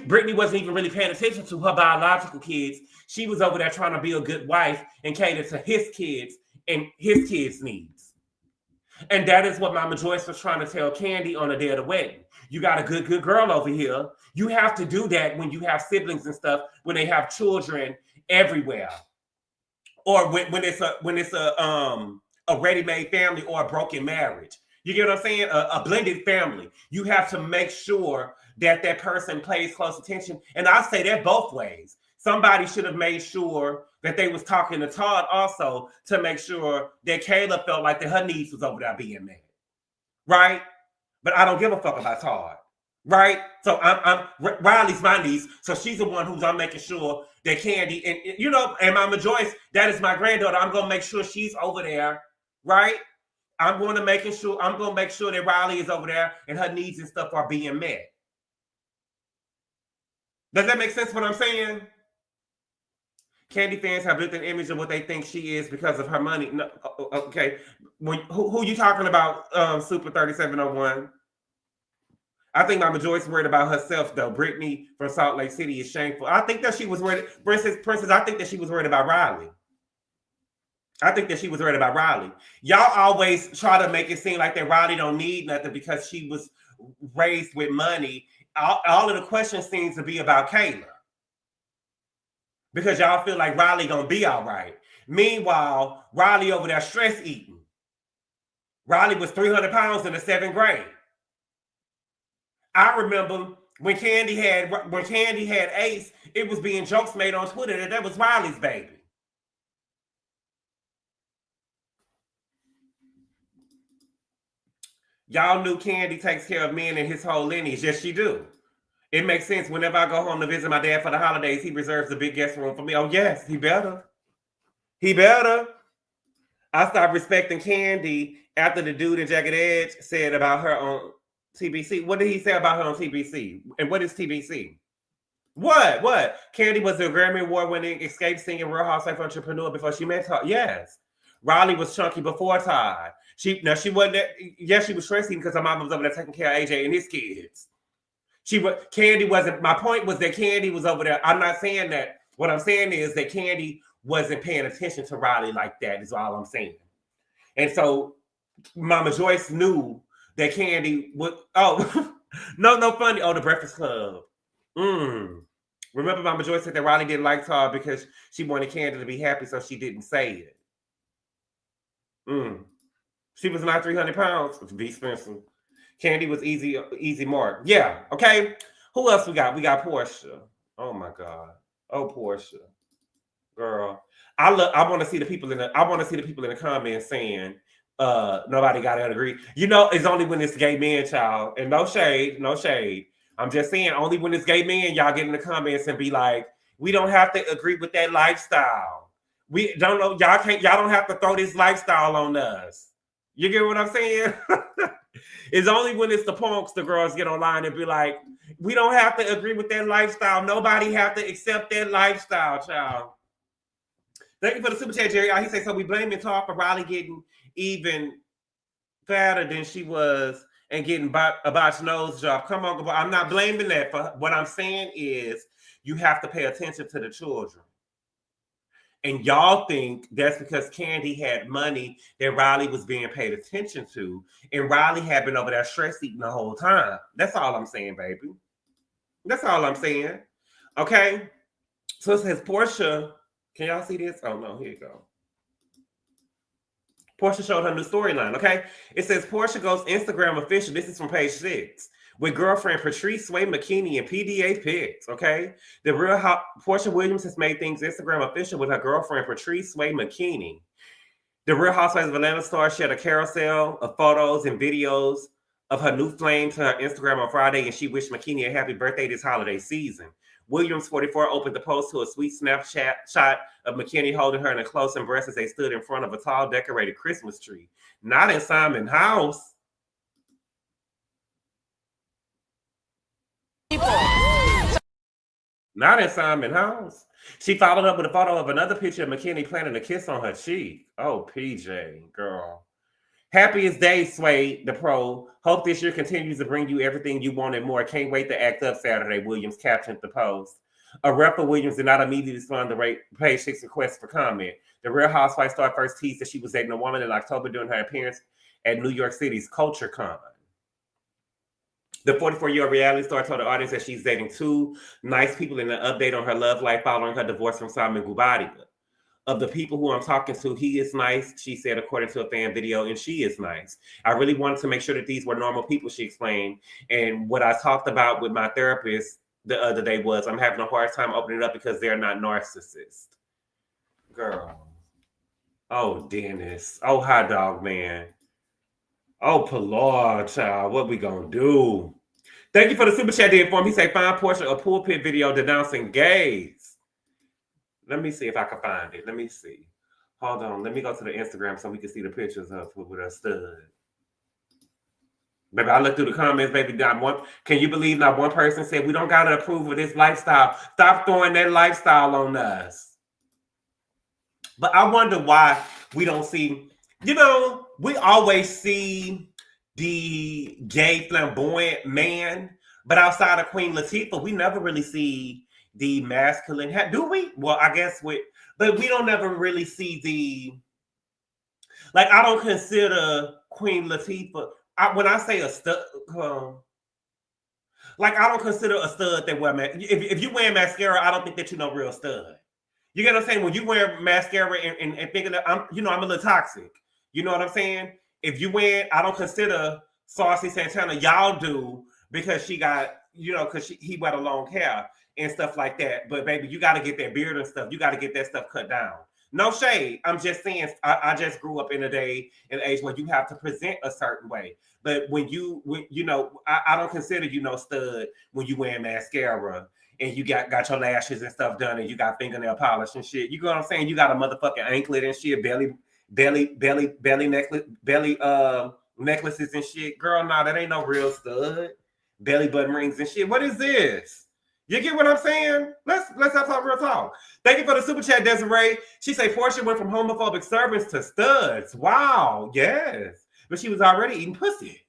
Brittany wasn't even really paying attention to her biological kids. She was over there trying to be a good wife and cater to his kids and his kids' needs. And that is what Mama Joyce was trying to tell Kandi on the day of the wedding. You got a good girl over here. You have to do that when you have siblings and stuff, when they have children everywhere. Or when it's a ready-made family or a broken marriage. You get what I'm saying? A blended family. You have to make sure that person pays close attention. And I say that both ways. Somebody should have made sure that they was talking to Todd also to make sure that Kayla felt like that her niece was over there being met. Right? But I don't give a fuck about Todd. Right? So Riley's my niece. So she's the one I'm making sure that Kandi, and Mama Joyce, that is my granddaughter. I'm going to make sure she's over there. Right? I'm going to make sure that Riley is over there and her needs and stuff are being met. Does that make sense what I'm saying? Kandi fans have built an image of what they think she is because of her money. No, okay. Who you talking about, Super 3701? I think Mama Joyce worried about herself, though. Brittany from Salt Lake City is shameful. I think that she was worried. Princess, I think that she was worried about Riley. Y'all always try to make it seem like that Riley don't need nothing because she was raised with money. All of the questions seems to be about Kayla. Because y'all feel like Riley gonna be all right. Meanwhile, Riley over there stress eating. Riley was 300 pounds in the 7th grade. I remember when Kandi had Ace, it was being jokes made on Twitter that was Riley's baby. Y'all knew Kandi takes care of men and his whole lineage. Yes, she do. It makes sense. Whenever I go home to visit my dad for the holidays, he reserves a big guest room for me. Oh, yes, he better. I stopped respecting Kandi after the dude in Jagged Edge said about her on TBC. What did he say about her on TBC? And what is TBC? What? Kandi was a Grammy Award-winning escape singing Real Housewife entrepreneur before she met Todd. Yes. Riley was chunky before Todd. She wasn't that. Yes, she was stressing because her mom was over there taking care of AJ and his kids. Kandi wasn't. My point was that Kandi was over there. I'm not saying that. What I'm saying is that Kandi wasn't paying attention to Riley like that. Is all I'm saying. And so Mama Joyce knew that Kandi would. Oh, no funny. Oh, the Breakfast Club. Remember, Mama Joyce said that Riley didn't like Todd because she wanted Kandi to be happy, so she didn't say it. She was not 300 pounds. B. Spencer. Kandi was easy mark. Yeah. Okay. Who else we got? We got Porsha. Oh my God. Oh, Porsha. Girl. I want to see the people in the comments saying nobody got to agree. It's only when it's gay men, child. And no shade. I'm just saying, only when it's gay men, y'all get in the comments and be like, we don't have to agree with that lifestyle. We don't know. Y'all don't have to throw this lifestyle on us. You get what I'm saying? It's only when it's the punks, the girls get online and be like, we don't have to agree with that lifestyle. Nobody have to accept that lifestyle, child. Thank you for the super chat, Jerry. He said, so we blaming Todd for Riley getting even fatter than she was and getting a botched nose job. Come on, I'm not blaming that. For what I'm saying is you have to pay attention to the children. And y'all think that's because Kandi had money that Riley was being paid attention to. And Riley had been over there stress eating the whole time. That's all I'm saying, baby. That's all I'm saying. Okay? So it says Porsha. Can y'all see this? Oh, no. Here you go. Porsha showed her new storyline, okay? It says Porsha goes Instagram official. This is from page 6. With girlfriend Patrice Sway McKinney and PDA pics, okay? The real Porsha Williams has made things Instagram official with her girlfriend Patrice Sway McKinney. The Real Housewives of Atlanta star shared a carousel of photos and videos of her new flame to her Instagram on Friday, and she wished McKinney a happy birthday this holiday season. Williams, 44, opened the post to a sweet Snapchat shot of McKinney holding her in a close embrace as they stood in front of a tall, decorated Christmas tree. Not in Simon's house. Not in Simon's house. She followed up with a photo of another picture of McKinney planting a kiss on her cheek. Oh, PJ, girl. Happiest day, Sway, the pro. Hope this year continues to bring you everything you want and more. Can't wait to act up Saturday, Williams captioned the post. A rep for Williams did not immediately respond to page 6 request for comment. The Real Housewife star first teased that she was dating a woman in October during her appearance at New York City's Culture Con. The 44-year-old reality star told the audience that she's dating two nice people in an update on her love life following her divorce from Simon Gubadia. Of the people who I'm talking to, he is nice, she said, according to a fan video, and she is nice. I really wanted to make sure that these were normal people, she explained. And what I talked about with my therapist the other day was I'm having a hard time opening it up because they're not narcissists. Girl. Oh, Dennis. Oh, hot dog man. Oh, Pilar, child. What we gonna do? Thank you for the super chat, the inform. He said, find Porsha a pulpit video denouncing gays. Let me see if I can find it. Let me see. Hold on. Let me go to the Instagram so we can see the pictures of with a stud. Baby, I looked through the comments, baby. Not one. Can you believe not one person said, we don't got to approve of this lifestyle. Stop throwing that lifestyle on us. But I wonder why we don't see, we always see the gay flamboyant man, but outside of Queen Latifah, we never really see the masculine, do we? Well, I guess but we don't ever really see I don't consider Queen Latifah, when I say a stud, I don't consider a stud that wear if you wear mascara, I don't think that you're no real stud. You get what I'm saying? When you wear mascara and thinking that I'm a little toxic. You know what I'm saying? If you wear, I don't consider Saucy Santana, y'all do, because she got, because he wear the long hair and stuff like that. But baby, you got to get that beard and stuff. You got to get that stuff cut down. No shade. I'm just saying, I just grew up in a day and age where you have to present a certain way. But when I don't consider you no stud when you wearing mascara and you got your lashes and stuff done and you got fingernail polish and shit. You know what I'm saying? You got a motherfucking anklet and shit, belly necklaces and shit. Girl, nah, that ain't no real stud. Belly button rings and shit. What is this? You get what I'm saying? Let's have some real talk. Thank you for the super chat, Desiree. She say Porsha went from homophobic servants to studs. Wow, yes. But she was already eating pussy.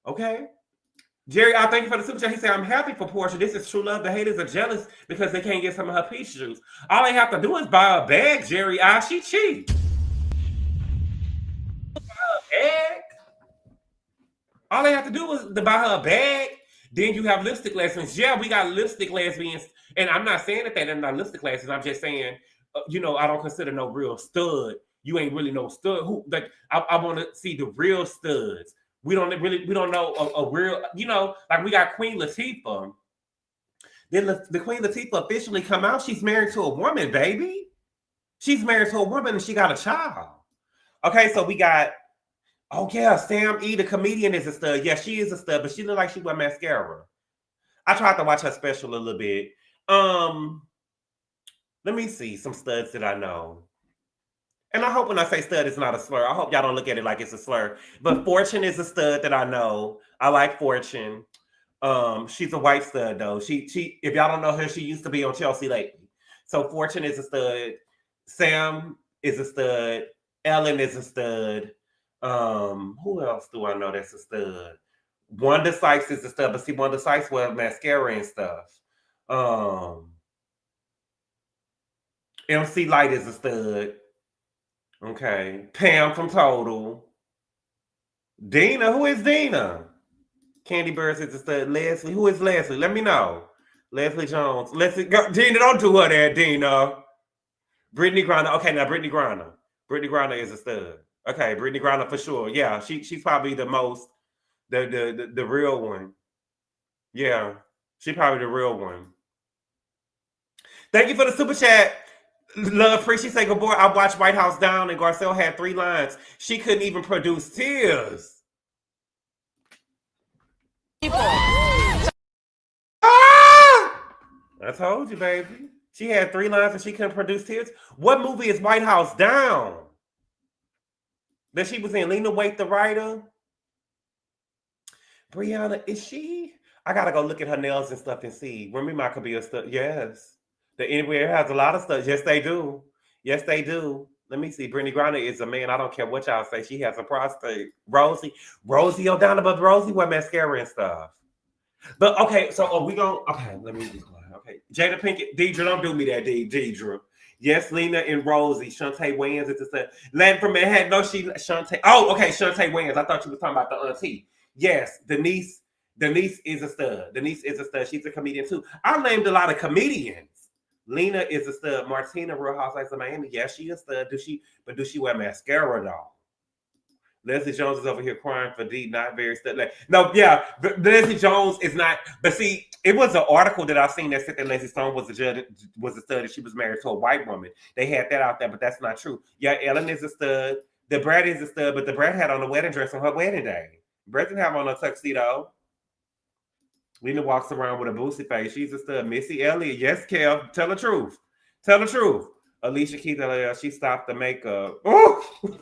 Okay. Jerry, I thank you for the super chat. He said, I'm happy for Porsha. This is true love. The haters are jealous because they can't get some of her peach juice. All they have to do is buy a bag, Jerry. She cheap. Buy a bag. All they have to do is to buy her a bag. Then you have lipstick lessons. Yeah, we got lipstick lesbians. And I'm not saying that they're not lipstick lessons. I'm just saying, I don't consider no real stud. You ain't really no stud. I want to see the real studs. We don't know a real, we got Queen Latifah. Then the Queen Latifah officially come out. She's married to a woman, baby. She's married to a woman and she got a child. Okay, so we got, Sam E, the comedian, is a stud. Yeah, she is a stud, but she look like she wear mascara. I tried to watch her special a little bit. Let me see some studs that I know. And I hope when I say stud, it's not a slur. I hope y'all don't look at it like it's a slur. But Fortune is a stud that I know. I like Fortune. She's a white stud though. She if y'all don't know her, she used to be on Chelsea lately. So Fortune is a stud. Sam is a stud. Ellen is a stud. Who else do I know that's a stud? Wanda Sykes is a stud, but see, Wanda Sykes wears mascara and stuff. MC Light is a stud. Okay. Pam from Total. Dina, who is Dina? Candy Birds is a stud. Leslie, who is Leslie? Let me know. Leslie Jones. Dina, don't do her there, Dina. Brittany Griner. Okay, now Brittany Griner. Brittany Griner is a stud. Okay, Brittany Griner for sure. Yeah, she's probably the most, the real one. Yeah, she's probably the real one. Thank you for the super chat. Love Free. She said, Gabor, I watched White House Down and Garcelle had 3 lines. She couldn't even produce tears. Ah! I told you, baby. She had 3 lines and she couldn't produce tears. What movie is White House Down? That she was in Lena Waithe, the writer. Brianna, is she? I gotta go look at her nails and stuff and see. Remy Ma could be a stuff. Yes. The Anywhere has a lot of stuff. Yes, they do. Yes, they do. Let me see. Brittany Griner is a man. I don't care what y'all say. She has a prostate. Rosie O'Donnell, but Rosie wear mascara and stuff. But okay, so are we going? Okay, let me just go. Okay, Jada Pinkett, Deidre, don't do me that, Deidre. Yes, Lena and Rosie. Shantae Wayans is the stud. Land from Manhattan. No, Shantae. Oh, okay, Shantae Wayans. I thought you were talking about the auntie. Yes, Denise is a stud. Denise is a stud. She's a comedian too. I named a lot of comedians. Lena is a stud. Martina, Real Housewives of Miami. Yes, she is a stud. Does she wear mascara though? Leslie Jones is over here crying for D, not very stud. No, yeah, Leslie Jones is not. But see, it was an article that I seen that said that Leslie Stone was a stud, and she was married to a white woman. They had that out there, but that's not true. Yeah, Ellen is a stud. The Brad is a stud, but the Brad had on a wedding dress on her wedding day. Brad didn't have on a tuxedo. Lena walks around with a boosie face. She's a stud. Missy Elliott, yes, Kev, tell the truth. Tell the truth. Alicia Keys, she stopped the makeup. Oh!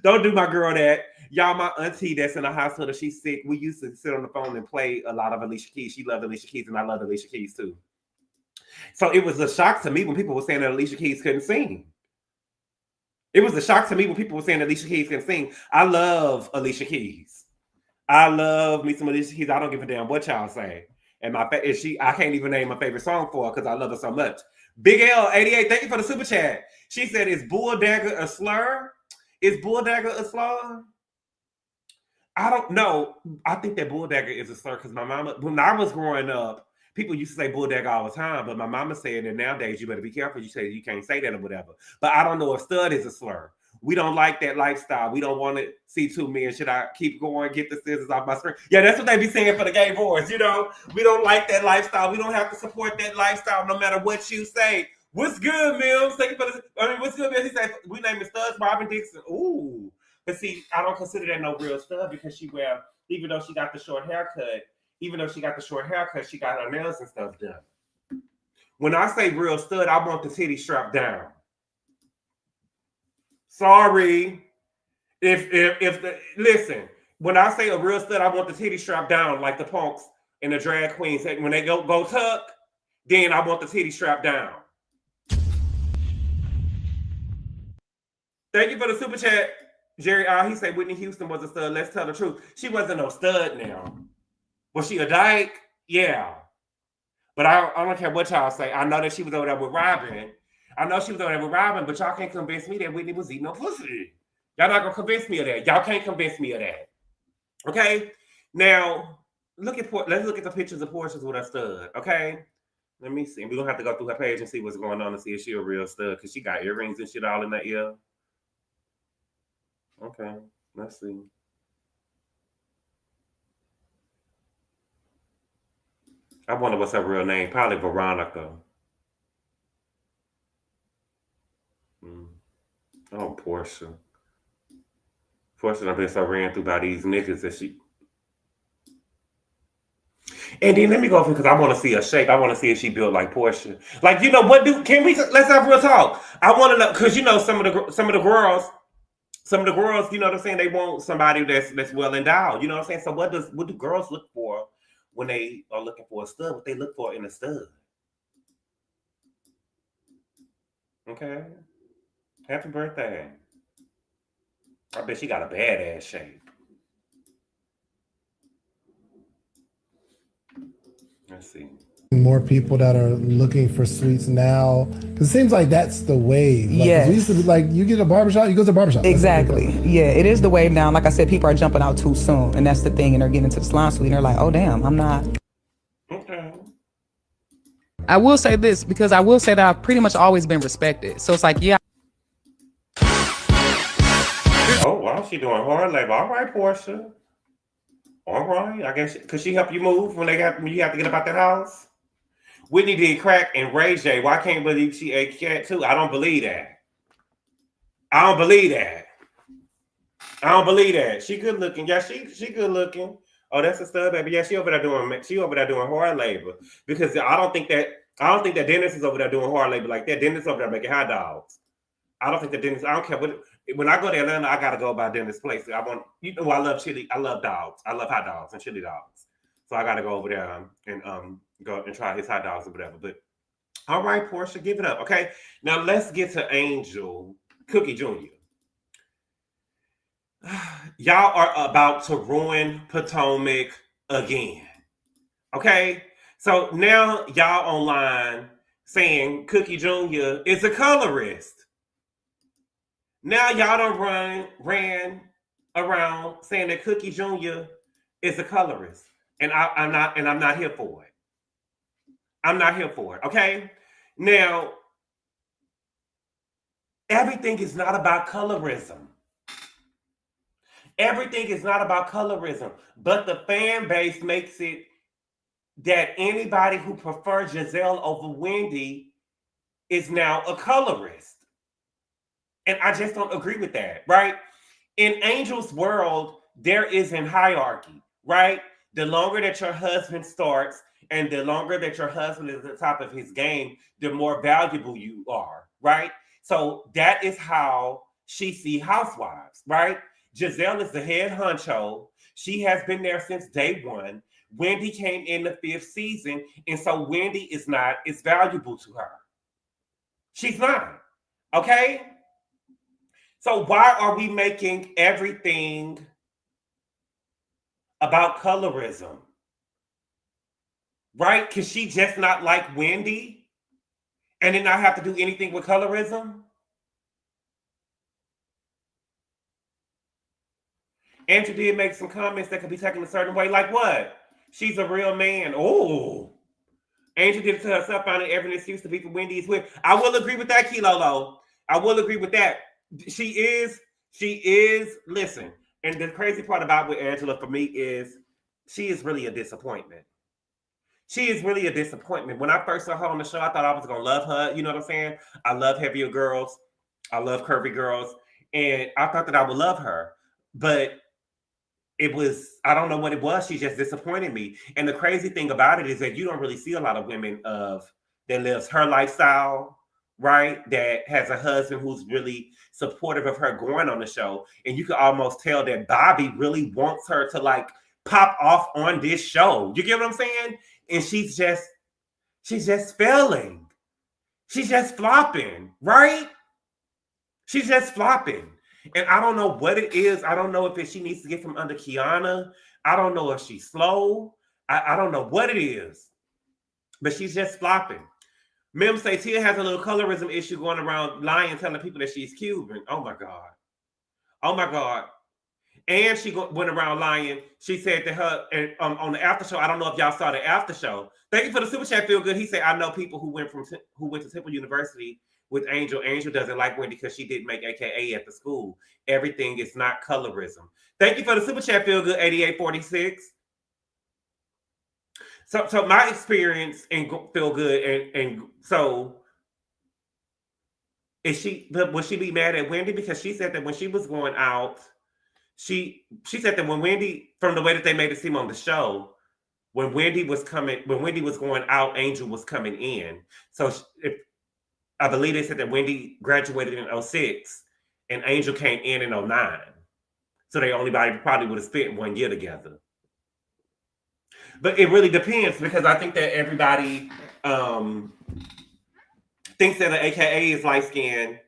Don't do my girl that. Y'all, my auntie that's in the hospital, she's sick. We used to sit on the phone and play a lot of Alicia Keys. She loved Alicia Keys, and I loved Alicia Keys too. So it was a shock to me when people were saying that Alicia Keys couldn't sing. It was a shock to me when people were saying that Alicia Keys couldn't sing. I love Alicia Keys. I love me some Alicia Keys. I don't give a damn what y'all say. And I can't even name my favorite song for her because I love her so much. Big L 88, thank you for the super chat. She said, "Is bulldagger a slur? Is bulldagger a slur?" I don't know. I think that bulldagger is a slur because my mama, when I was growing up, people used to say bulldagger all the time, but my mama said that nowadays you better be careful. You say you can't say that or whatever. But I don't know if stud is a slur. We don't like that lifestyle. We don't want to see two men. Should I keep going, get the scissors off my screen? Yeah, that's what they be saying for the gay boys. You know, we don't like that lifestyle. We don't have to support that lifestyle no matter what you say. What's good, Mills? Thank you for this. What's good, Mills? He said, we name it Studs, Robin Dixon. Ooh. But see, I don't consider that no real stud because even though she got the short haircut, she got her nails and stuff done. When I say real stud, I want the titty strapped down. Sorry. Listen, when I say a real stud, I want the titty strapped down like the punks and the drag queens. When they go tuck, then I want the titty strapped down. Thank you for the super chat, Jerry. He said Whitney Houston was a stud. Let's tell the truth. She wasn't no stud now. Was she a dyke? Yeah. But I don't care what y'all say. I know that she was over there with Robin. But y'all can't convince me that Whitney was eating no pussy. Y'all not gonna convince me of that. Y'all can't convince me of that. Okay? Now, let's look at the pictures of Porsha's with her stud. Okay? Let me see. We're gonna have to go through her page and see what's going on and see if she a real stud because she got earrings and shit all in that ear. Okay, let's see. I wonder what's her real name. Probably Veronica. Oh, Porsha. Porsha done been so ran through by these niggas that she. And then let me go through because I want to see her shape. I want to see if she built like Porsha. Like, you know what? Let's have real talk. I want to know because you know some of the girls. Some of the girls, you know what I'm saying, they want somebody that's well endowed. You know what I'm saying? So what do girls look for when they are looking for a stud? What they look for in a stud? Okay. Happy birthday. I bet she got a badass shape. Let's see. More people that are looking for sweets now, because it seems like that's the wave. Like, yes. We used to be like, you get a barbershop, you go to a barbershop. Exactly. Yeah, it is the wave now. Like I said, people are jumping out too soon, and that's the thing. And they're getting into the salon suite, and they're like, oh damn, I'm not. Okay. I will say this because I will say that I've pretty much always been respected. So it's like, yeah. Oh wow, she doing hard labor. All right, Porsha. All right, I guess could she help you move when you have to get about that house? Whitney did crack and Ray J. Why can't believe she ate cat too? I don't believe that. I don't believe that. She good looking. Yeah, she good looking. Oh, that's a stud, baby. Yeah, she over there doing hard labor because I don't think that Dennis is over there doing hard labor like that. Dennis over there making hot dogs. I don't think that Dennis. I don't care what. When I go to Atlanta, I gotta go by Dennis' place. I love chili. I love dogs. I love hot dogs and chili dogs. So I gotta go over there and go and try his hot dogs or whatever. But all right, Porsha, give it up. Okay. Now let's get to Angel Cookie Jr. Y'all are about to ruin Potomac again. Okay? So now y'all online saying Cookie Jr. is a colorist. Now y'all done ran around saying that Cookie Jr. is a colorist. And I'm not here for it. I'm not here for it. Okay? Now, everything is not about colorism. Everything is not about colorism, but the fan base makes it that anybody who prefers Giselle over Wendy is now a colorist. And I just don't agree with that, right? In Angel's world, there is a hierarchy, right? The longer that your husband starts and the longer that your husband is at the top of his game, the more valuable you are, right? So that is how she sees housewives, right? Giselle is the head honcho. She has been there since day one. Wendy came in the 5th season, and so Wendy is not as valuable to her. She's not, okay? So why are we making everything about colorism? Right? Because she just not like Wendy and then not have to do anything with colorism? Andrew did make some comments that could be taken a certain way. Like what? She's a real man. Oh. Andrew did it to herself, finding every excuse to be for Wendy's with. I will agree with that, Kilolo. I will agree with that. She is, listen, and the crazy part about with Angela for me is she is really a disappointment. She is really a disappointment. When I first saw her on the show, I thought I was going to love her. You know what I'm saying? I love heavier girls. I love curvy girls. And I thought that I would love her. But it was, I don't know what it was. She just disappointed me. And the crazy thing about it is that you don't really see a lot of women that lives her lifestyle, right? That has a husband who's really supportive of her going on the show. And you can almost tell that Bobby really wants her to like pop off on this show. You get what I'm saying? And she's just failing. She's just flopping, right? She's just flopping. And I don't know what it is. I don't know if she needs to get from under Kiana. I don't know if she's slow. I don't know what it is. But she's just flopping. Mim say Tia has a little colorism issue going around lying, telling people that she's Cuban. Oh my God. Oh my God. And she went around lying. She said that her and on the after show. I don't know if y'all saw the after show. Thank you for the super chat. Feel good. He said, I know people who went to Temple University with Angel. Angel doesn't like Wendy because she didn't make AKA at the school. Everything is not colorism. Thank you for the super chat. Feel good. 8846. So my experience and feel good and so would she be mad at Wendy because she said that when she was going out. She said that when Wendy, from the way that they made it seem on the show, when Wendy was going out, Angel was coming in. So I believe they said that Wendy graduated in 2006 and Angel came in 2009. So they probably would have spent 1 year together. But it really depends because I think that everybody thinks that an AKA is light skinned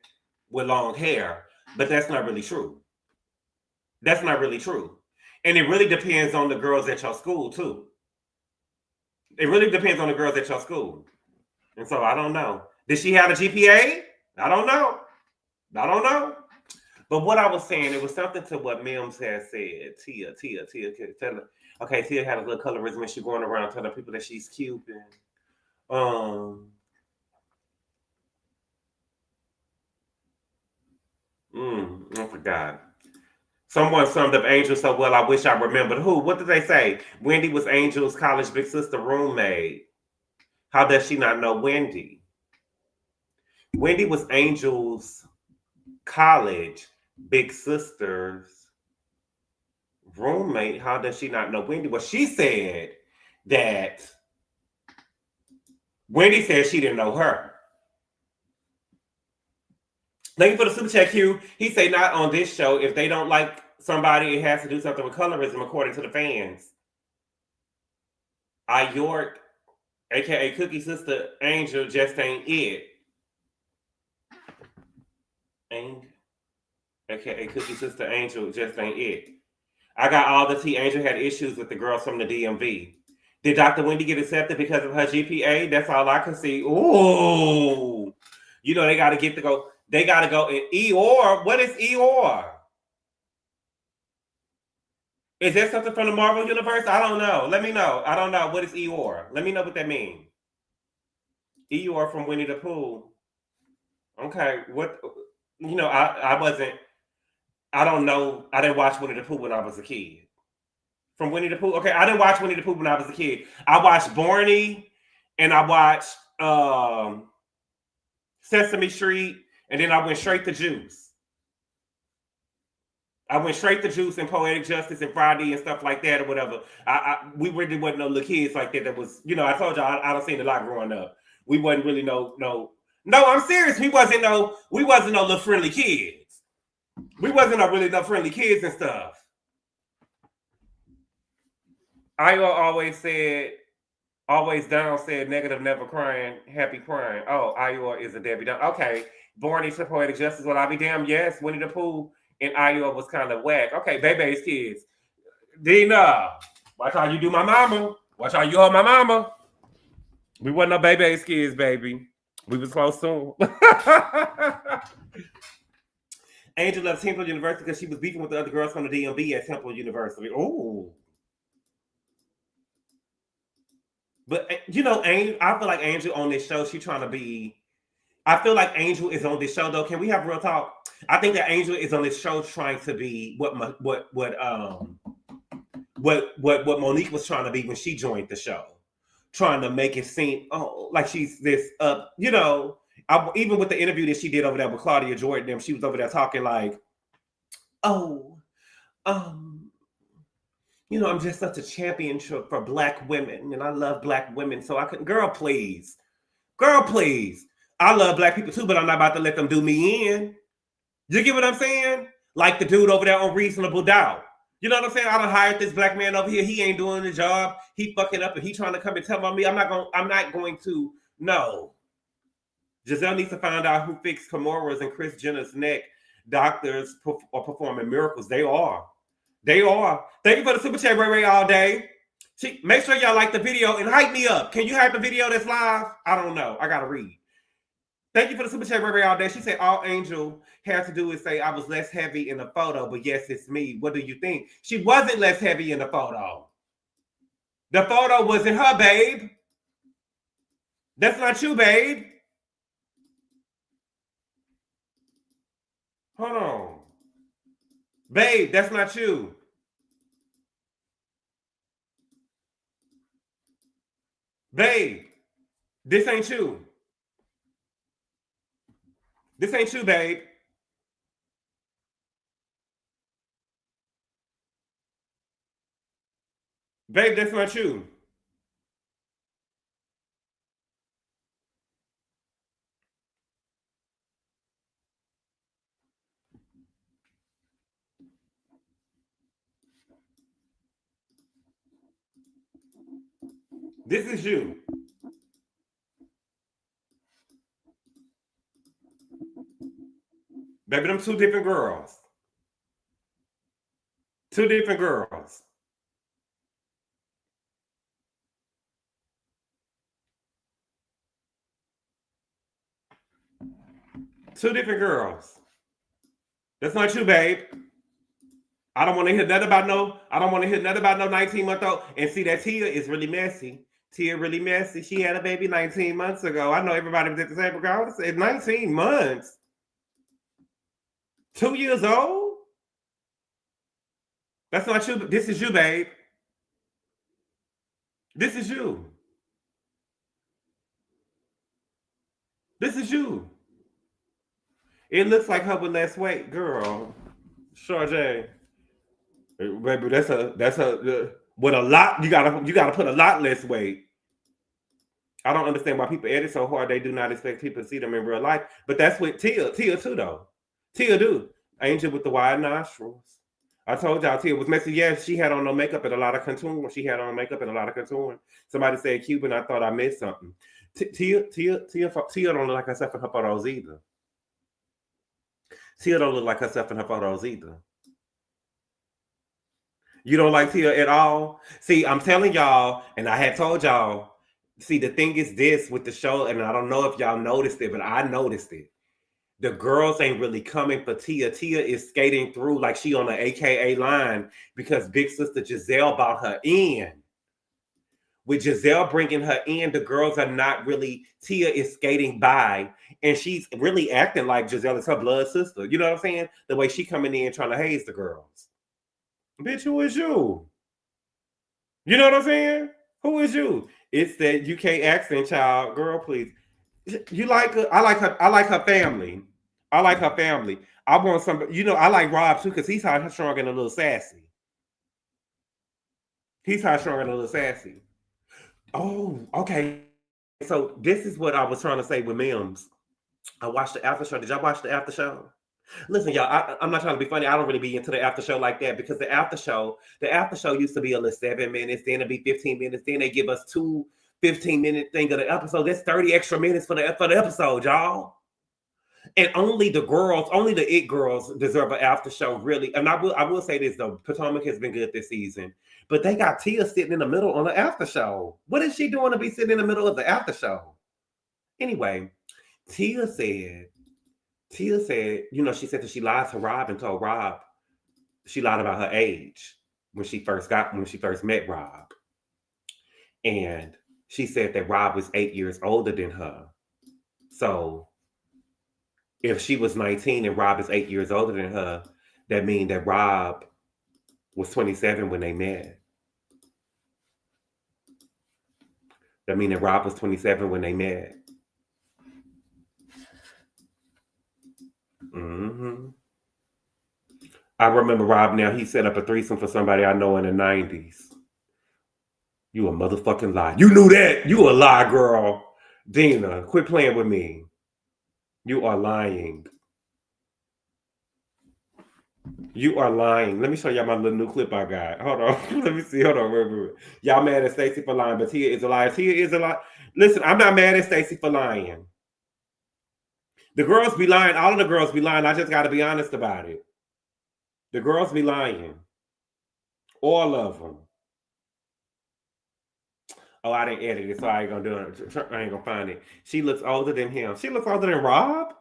with long hair, but that's not really true. That's not really true. And it really depends on the girls at your school, too. It really depends on the girls at your school. And so I don't know. Did she have a GPA? I don't know. But what I was saying, it was something to what Mims had said. Tia. Okay, Tia had a little colorism and she's going around telling people that she's Cuban. I forgot. Someone summed up Angel so well, I wish I remembered who. What did they say? Wendy was Angel's college big sister roommate. How does she not know Wendy? Wendy was Angel's college big sister's roommate. How does she not know Wendy? Well, she said that Wendy said she didn't know her. Thank you for the super chat, Q. He said not on this show. If they don't like somebody, it has to do something with colorism, according to the fans. York, aka Cookie Sister Angel, just ain't it. aka Cookie Sister Angel, just ain't it. I got all the tea. Angel had issues with the girls from the DMV. Did Dr. Wendy get accepted because of her GPA? That's all I can see. Ooh. You know, they got to get to go. They got to go in Eeyore. What is Eeyore? Is that something from the Marvel Universe? I don't know. Let me know. I don't know. What is Eeyore? Let me know what that means. Eeyore from Winnie the Pooh. Okay. What? You know, I don't know. I didn't watch Winnie the Pooh when I was a kid. From Winnie the Pooh? Okay, I didn't watch Winnie the Pooh when I was a kid. I watched Barney and I watched Sesame Street, and then I went straight to Juice. I went straight to Juice and Poetic Justice and Friday and stuff like that or whatever. We really wasn't no little kids like that. That was, you know, I told y'all I don't seen a lot growing up. We wasn't really no. I'm serious. We wasn't no little friendly kids. We wasn't no friendly kids and stuff. Io always down said negative, never crying, happy crying. Oh, Io is a Debbie Down. Okay. Barney to Poetic Justice. Well, I'll be damned. Yes, Winnie the Pooh and Io was kind of whack. Okay, Bebe's kids. Dina, watch how you do my mama. Watch how you hold my mama. We wasn't no Bebe's kids, baby. We was close soon. Angel left Temple University because she was beefing with the other girls from the DMV at Temple University. Oh. But, you know, I feel like Angel on this show, she's trying to be... I feel like Angel is on this show, though. Can we have real talk? I think that Angel is on this show trying to be what Monique was trying to be when she joined the show. Trying to make it seem, like she's this, you know... even with the interview that she did over there with Claudia Jordan, she was over there talking like, you know, I'm just such a champion for Black women, and I love Black women, so I couldn't. Girl, please. I love Black people too, but I'm not about to let them do me in. You get what I'm saying? Like the dude over there on Reasonable Doubt. You know what I'm saying? I done hired this Black man over here. He ain't doing the job. He fucking up, and he trying to come and tell on me. I'm not going to. No. Giselle needs to find out who fixed Kimura's and Kris Jenner's neck. Doctors are performing miracles. They are. Thank you for the super chat, Ray all day. Make sure y'all like the video and hype me up. Can you hype the video that's live? I don't know. I gotta read. Thank you for the super chat, Ray all day. She said all Angel had to do is say I was less heavy in the photo, but yes, it's me. What do you think? She wasn't less heavy in the photo. The photo wasn't her, babe. That's not you, babe. Hold on. Babe, that's not you. Babe, this ain't you. This ain't you, babe. Babe, that's not you. This is you. Baby, them two different girls. Two different girls. Two different girls. That's not you, babe. I don't want to hear nothing about no 19-month-old. And see that Tia is really messy. Tia really messy. She had a baby 19 months ago. I know everybody was at the same program. I would have said 19 months. 2 years old? That's not you. This is you, babe. This is you. This is you. It looks like her with less weight, girl. Sharjay. Baby, that's a with a lot. You gotta put a lot less weight. I don't understand why people edit so hard. They do not expect people to see them in real life. But that's what Tia too though. Tia do. Angel with the wide nostrils. I told y'all Tia was messy. Yes, she had on no makeup and a lot of contour. Somebody said Cuban. I thought I missed something. Tia don't look like herself in her photos either. Tia don't look like herself in her photos either. You don't like Tia at all? See, I'm telling y'all, and I had told y'all, see, the thing is this with the show, and I don't know if y'all noticed it, but I noticed it. The girls ain't really coming for Tia. Tia is skating through like she on an AKA line because big sister Giselle brought her in. With Giselle bringing her in, the girls are not really, Tia is skating by, and she's really acting like Giselle is her blood sister. You know what I'm saying? The way she coming in trying to haze the girls. Bitch, who is you? You know what I'm saying? Who is you? It's that UK accent, child. Girl, please. You like her? I like her. I like her family. I like her family. I want somebody. You know, I like Rob too because he's high, strong, and a little sassy. He's high, strong, and a little sassy. Oh, okay. So this is what I was trying to say with Mims. I watched the after show. Did y'all watch the after show? Listen, y'all, I'm not trying to be funny. I don't really be into the after show like that because the after show used to be a little 7 minutes, then it'd be 15 minutes, then they give us 2 15-minute thing of the episode. That's 30 extra minutes for the episode, y'all. And only the it girls deserve an after show, really. And I will say this though, Potomac has been good this season, but they got Tia sitting in the middle on the after show. What is she doing to be sitting in the middle of the after show? Anyway, Tia said, you know, she said that she lied to Rob and told Rob she lied about her age when she first met Rob. And she said that Rob was 8 years older than her. So if she was 19 and Rob is 8 years older than her, that means that Rob was 27 when they met. That means that Rob was 27 when they met. Mm-hmm. I remember Rob now, he set up a threesome for somebody I know in the 90s. You a motherfucking lie. You knew that. You a lie, girl. Dina, quit playing with me. You are lying. You are lying. Let me show y'all my little new clip I got. Hold on. Let me see. Hold on. Wait. Y'all mad at Stacey for lying, but Tia is a liar. Tia is a lie. Listen, I'm not mad at Stacey for lying. The girls be lying. All of the girls be lying. I just got to be honest about it. The girls be lying. All of them. Oh, I didn't edit it, so I ain't gonna do it. I ain't gonna find it. She looks older than him. She looks older than Rob?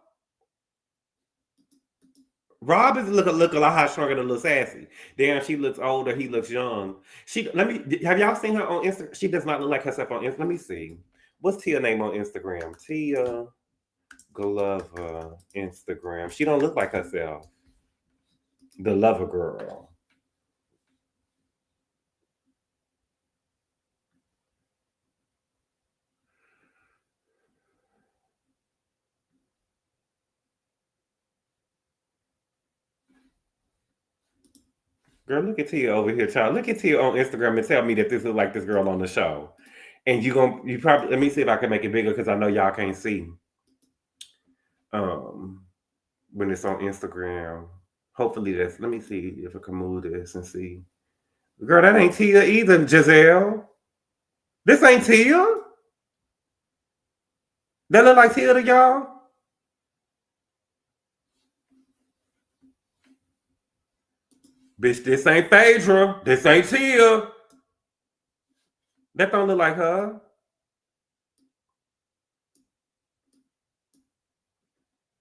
Rob is look a lot high, stronger, and a little sassy. Damn, she looks older. He looks young. Have y'all seen her on Instagram? She does not look like herself on Instagram. Let me see. What's Tia's name on Instagram? Tia Glover Instagram. She don't look like herself. The Lover Girl. Girl, look at Tia over here, child. Look at Tia on Instagram and tell me that this is like this girl on the show. And you probably, let me see if I can make it bigger because I know y'all can't see. When it's on Instagram. Hopefully let me see if I can move this and see. Girl, that ain't Tia either, Giselle. This ain't Tia. That look like Tia to y'all? Bitch, this ain't Phaedra. This ain't Tia. That don't look like her.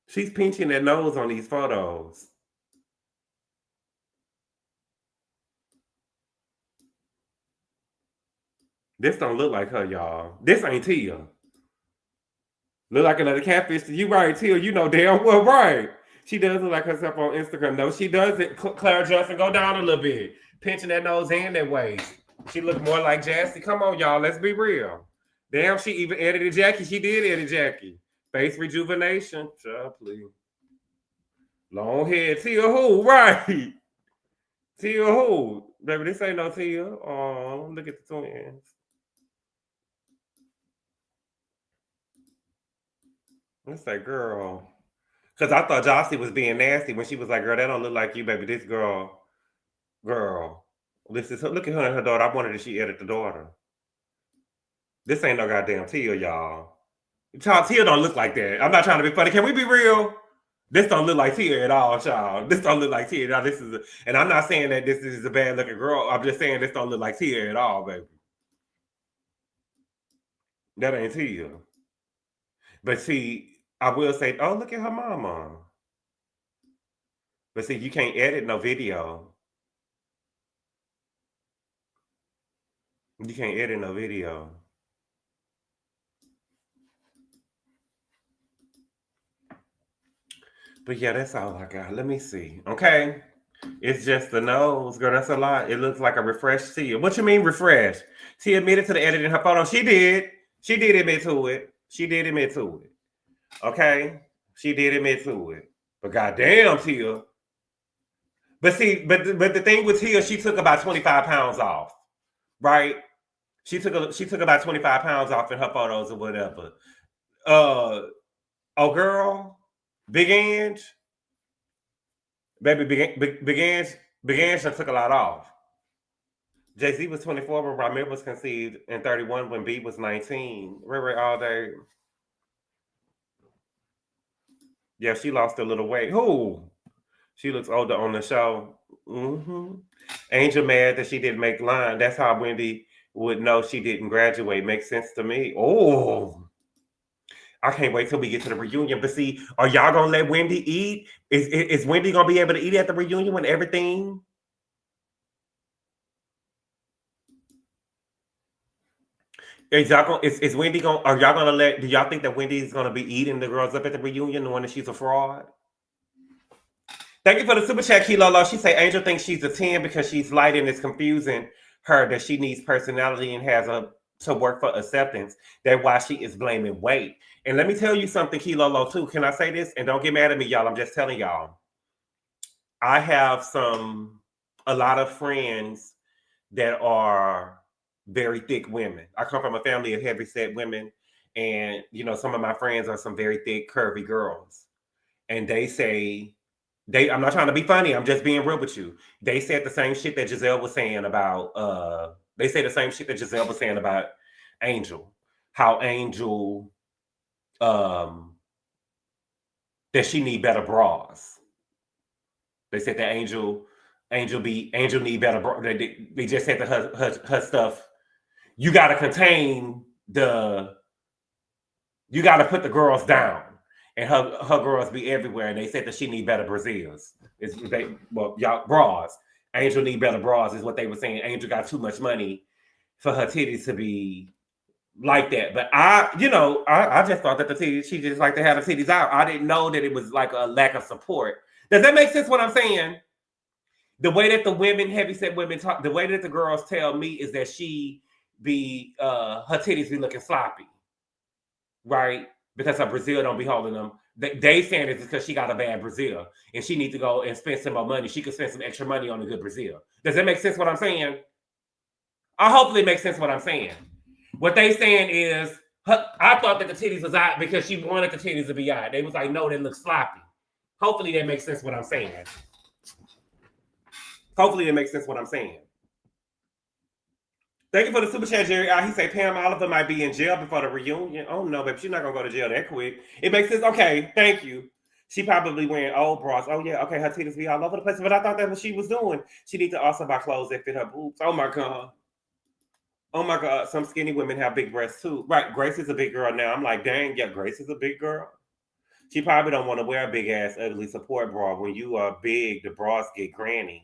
She's pinching that nose on these photos. This don't look like her, y'all. This ain't Tia. Look like another catfish. You right, Tia. You know damn well right. She does look like herself on Instagram. No, she doesn't. Clara Johnson, go down a little bit. Pinching that nose and that waist. She look more like Jassy. Come on, y'all. Let's be real. Damn, she even edited Jackie. She did edit Jackie. Face rejuvenation. Child, please. Long head. Tia who? Right. Tia who? Baby, this ain't no Tia. Oh, look at the twins. Let's say, girl. Because I thought Jossie was being nasty when she was like, girl, that don't look like you, baby. This girl. This is her. Look at her and her daughter. I wondered if she edited the daughter. This ain't no goddamn Tia, y'all. Tia don't look like that. I'm not trying to be funny. Can we be real? This don't look like Tia at all, child. This don't look like Tia. Now, and I'm not saying that this is a bad looking girl. I'm just saying this don't look like Tia at all, baby. That ain't Tia. But see, I will say, oh, look at her mama. But see, you can't edit no video. You can't edit no video. But yeah, that's all I got. Let me see. Okay. It's just the nose, girl. That's a lot. It looks like a refreshed Tia. What you mean refreshed? Tia admitted to the edit in her photo. She did. She did admit to it. She did admit to it. Okay. She did admit to it. But goddamn, Tia. But see, but the thing with Tia, she took about 25 pounds off. Right? She took about 25 pounds off in her photos or whatever. Oh girl, Big Ange, baby, Big Ange took a lot off. Jay-Z was 24 when Ramir was conceived, and 31 when B was 19. Ray all day. Yeah, she lost a little weight. Who? She looks older on the show. Angel mad that she didn't make line. That's how Wendy would know she didn't graduate. Makes sense to me. Oh, I can't wait till we get to the reunion. But see, are y'all gonna let Wendy eat? Is Wendy gonna be able to eat at the reunion when everything? Is Wendy gonna? Are y'all gonna let? Do y'all think that Wendy's gonna be eating the girls up at the reunion, knowing that she's a fraud? Thank you for the super chat, Kilolo. She say Angel thinks she's a 10 because she's light and it's confusing her that she needs personality and has to work for acceptance. That's why she is blaming weight. And let me tell you something, Kilolo, too. Can I say this? And don't get mad at me, y'all. I'm just telling y'all. I have a lot of friends that are very thick women. I come from a family of heavy-set women. And, you know, some of my friends are some very thick, curvy girls. And they say... I'm not trying to be funny. I'm just being real with you. They said the same shit that Giselle was saying about, they say the same shit that Giselle was saying about Angel. How Angel, that she need better bras. They said that Angel need better bras. They just said that her stuff, you got to put the girls down. And her girls be everywhere, and they said that she need better Brazils. Y'all bras. Angel need better bras is what they were saying. Angel got too much money for her titties to be like that. But I just thought that the titties, she just like to have the titties out. I didn't know that it was like a lack of support. Does that make sense? What I'm saying? The way that the women, heavyset women talk, the way that the girls tell me is that she be her titties be looking sloppy, right? Because her Brazil don't be holding them. They saying it's because she got a bad Brazil and she needs to go and spend some more money. She could spend some extra money on a good Brazil. Does that make sense what I'm saying? I hopefully it makes sense what I'm saying. What they saying is, I thought that the titties was out because she wanted the titties to be out. They was like, no, they look sloppy. Hopefully that makes sense what I'm saying. Hopefully it makes sense what I'm saying. Thank you for the super chat, Jerry. He say Pam Oliver might be in jail before the reunion. Oh no, baby, she's not gonna go to jail that quick. It makes sense. Okay, thank you. She probably wearing old bras. Oh yeah, okay, her titties be all over the place. But I thought that's what she was doing. She needs to also buy clothes that fit her boobs. Oh my god. Oh my god. Some skinny women have big breasts too. Right, Grace is a big girl now. I'm like, dang, yeah, Grace is a big girl. She probably don't want to wear a big ass ugly support bra. When you are big, the bras get granny.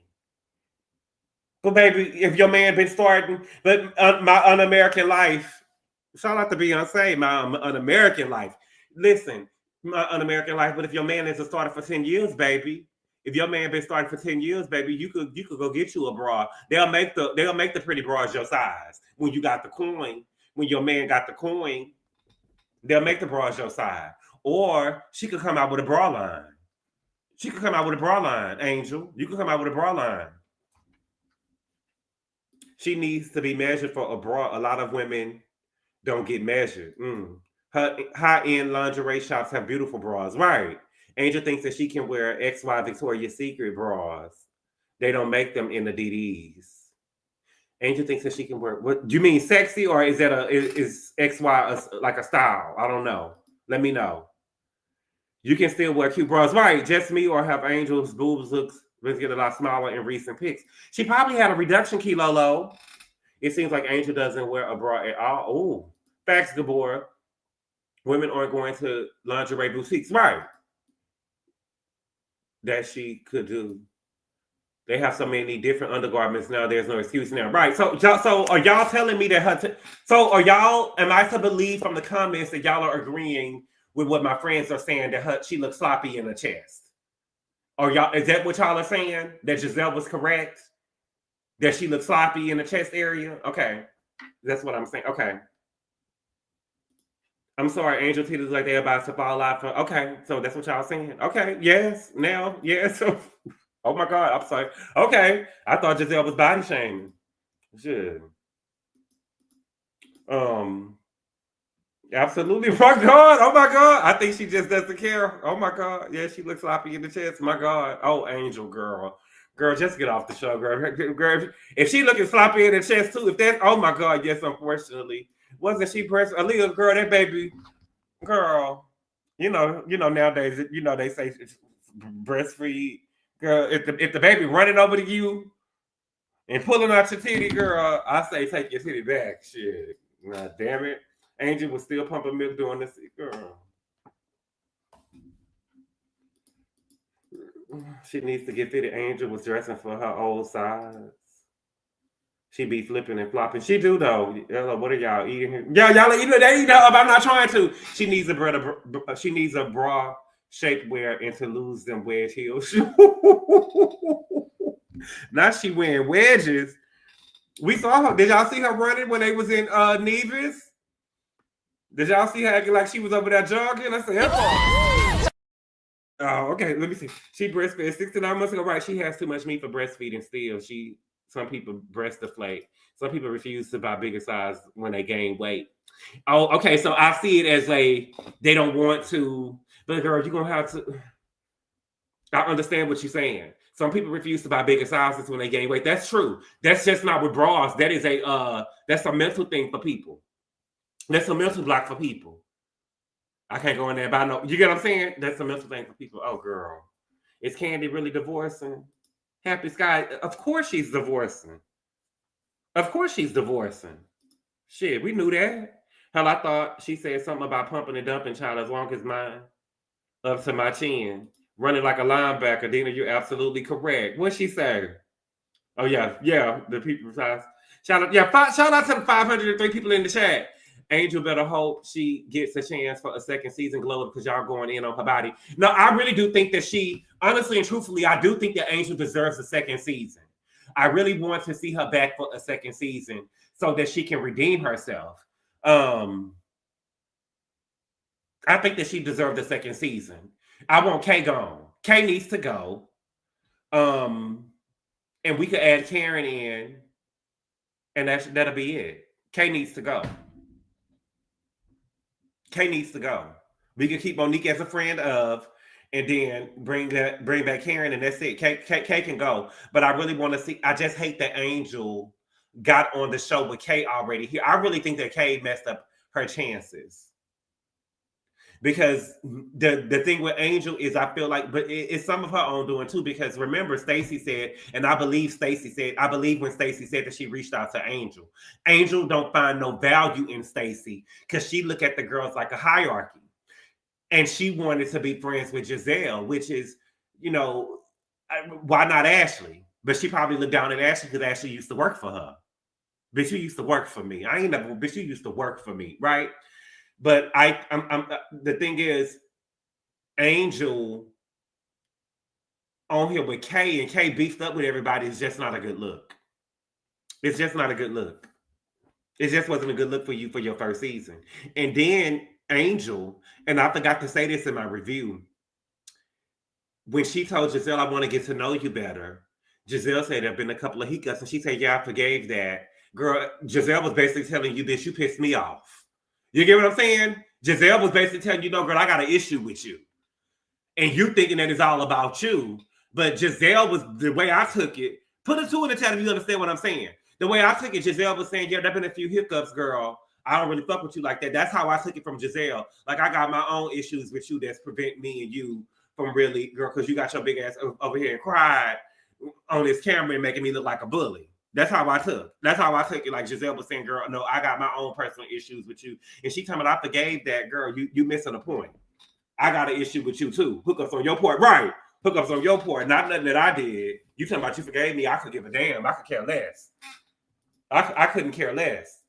But baby, if your man been starting, but my un-American life, shout out to Beyonce, my un-American life. Listen, my un-American life, but if your man is a starter for 10 years, baby, if your man been starting for 10 years, baby, you could go get you a bra. They'll make the pretty bras your size. When you got the coin, when your man got the coin, they'll make the bras your size. Or she could come out with a bra line. She could come out with a bra line, Angel. You could come out with a bra line. She needs to be measured for a bra. A lot of women don't get measured. Her high-end lingerie shops have beautiful bras. Right. Angel thinks that she can wear XY Victoria's Secret bras. They don't make them in the DDs. Angel thinks that she can wear, what do you mean, sexy, or is that is XY like a style? I don't know. Let me know. You can still wear cute bras. Right, just me or have Angel's boobs let's get a lot smaller in recent pics. She probably had a reduction kilo low. It seems like Angel doesn't wear a bra at all. Oh, facts, Gabor. Women aren't going to lingerie boutiques. Right. That she could do. They have so many different undergarments now. There's no excuse now. Right. So are y'all telling me that am I to believe from the comments that y'all are agreeing with what my friends are saying that she looks sloppy in the chest? Is that what y'all are saying? That Giselle was correct? That she looks sloppy in the chest area? Okay. That's what I'm saying. Okay. I'm sorry, Angel titties like they're about to fall out. Okay, so that's what y'all saying. Okay, yes, now, yes. Oh my God, I'm sorry. Okay, I thought Giselle was body shaming. Shit. Absolutely. My God. Oh my God. I think she just doesn't care. Oh my God. Yeah, she looks sloppy in the chest. My God. Oh, Angel, girl. Girl, just get off the show, girl. Girl, if she looking sloppy in the chest too, oh my God, yes, unfortunately. Wasn't she pressed? Aaliyah, girl, that baby, girl. You know, nowadays, they say breastfeed. Girl, if the baby running over to you and pulling out your titty, girl, I say take your titty back. Shit. Nah, damn it. Angel was still pumping milk during this, girl. She needs to get fitted. Angel was dressing for her old size. She be flipping and flopping. She do though. What are y'all eating here? Yeah, y'all eating. They eat up. I'm not trying to. She needs a bra shapewear and to lose them wedge heels. Now she wearing wedges. We saw her. Did y'all see her running when they was in Nevis? Did y'all see her acting like she was over there jogging? I said, oh, okay. Let me see. She breastfed 69 months ago. Right. She has too much meat for breastfeeding still. Some people breast deflate. Some people refuse to buy bigger size when they gain weight. Oh, okay. So I see it as they don't want to. But girl, you're going to have to. I understand what you're saying. Some people refuse to buy bigger sizes when they gain weight. That's true. That's just not with bras. That is that's a mental thing for people. That's a mental block for people. I can't go in there, but I know. You get what I'm saying? That's a mental thing for people. Oh, girl. Is Kandi really divorcing? Happy Sky? Of course she's divorcing. Of course she's divorcing. Shit, we knew that. Hell, I thought she said something about pumping and dumping, child, as long as mine up to my chin. Running like a linebacker. Dina, you're absolutely correct. What'd she say? Oh, yeah. The people size. Shout out to the 503 people in the chat. Angel better hope she gets a chance for a second season glow because y'all going in on her body. No, I really do think that honestly and truthfully, I do think that Angel deserves a second season. I really want to see her back for a second season so that she can redeem herself. I think that she deserved a second season. I want Kay gone. Kay needs to go. And we could add Karen in, and that'll be it. Kay needs to go. Kay needs to go. We can keep Monique as a friend of, and then bring back Karen, and that's it. Kay can go. But I really want to see. I just hate that Angel got on the show with Kay already here. I really think that Kay messed up her chances. Because the thing with Angel is I feel like, but it's some of her own doing too, because remember Stacey said, and I believe when Stacey said that she reached out to Angel. Angel don't find no value in Stacey because she look at the girls like a hierarchy. And she wanted to be friends with Giselle, which is, why not Ashley? But she probably looked down at Ashley because Ashley used to work for her. Bitch, you used to work for me. Bitch, you used to work for me, right? But the thing is, Angel on here with Kay, and Kay beefed up with everybody is just not a good look. It's just not a good look. It just wasn't a good look for you for your first season. And then Angel, and I forgot to say this in my review, when she told Giselle, I want to get to know you better, Giselle said there have been a couple of hiccups, and she said, yeah, I forgave that. Girl, Giselle was basically telling you, bitch, you pissed me off. You get what I'm saying? Giselle was basically telling you, no, girl, I got an issue with you. And you thinking that it's all about you. But Giselle was, the way I took it, put a 2 in the chat if you understand what I'm saying. The way I took it, Giselle was saying, yeah, there have been a few hiccups, girl. I don't really fuck with you like that. That's how I took it from Giselle. Like, I got my own issues with you that's prevent me and you from really, girl, because you got your big ass over here and cried on this camera and making me look like a bully. That's how I took. That's how I took it. Like Giselle was saying, girl, no, I got my own personal issues with you. And she told me I forgave that, girl. You missing the point. I got an issue with you too. Hookups on your part. Right. Hookups on your part. Not nothing that I did. You talking about you forgave me. I could give a damn. I could care less. I couldn't care less.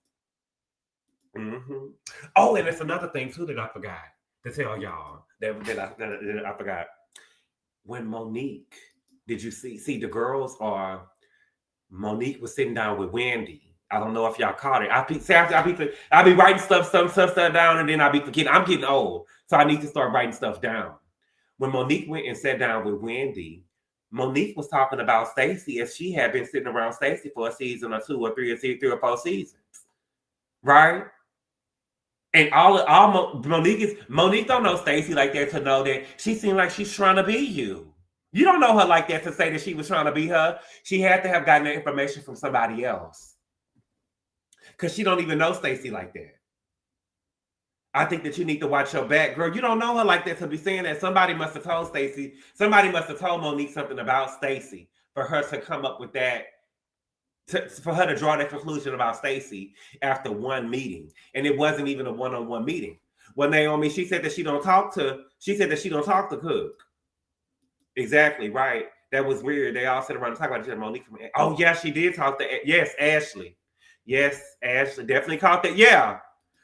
Mm-hmm. Oh, and it's another thing too that I forgot to tell y'all that I forgot. When Monique, did you see the girls are Monique was sitting down with Wendy. I don't know if y'all caught it. I be writing stuff down, and then I be forgetting. I'm getting old, so I need to start writing stuff down. When Monique went and sat down with Wendy, Monique was talking about Stacey as she had been sitting around Stacey for a season or 2 or 3 or 3 or 4 seasons, right? And Monique don't know Stacey like that to know that she seemed like she's trying to be you. You don't know her like that to say that she was trying to be her. She had to have gotten that information from somebody else. Because she don't even know Stacey like that. I think that you need to watch your back. Girl, you don't know her like that to be saying that. Somebody must have told Stacey. Somebody must have told Monique something about Stacey for her to come up with that. For her to draw that conclusion about Stacey after one meeting. And it wasn't even a one-on-one meeting. When Naomi, she said that she don't talk to Cook. Exactly, right. That was weird. They all sit around and talk about Monique from. Oh, yeah, she did talk to. Yes, Ashley. Yes, Ashley definitely caught that. Yeah.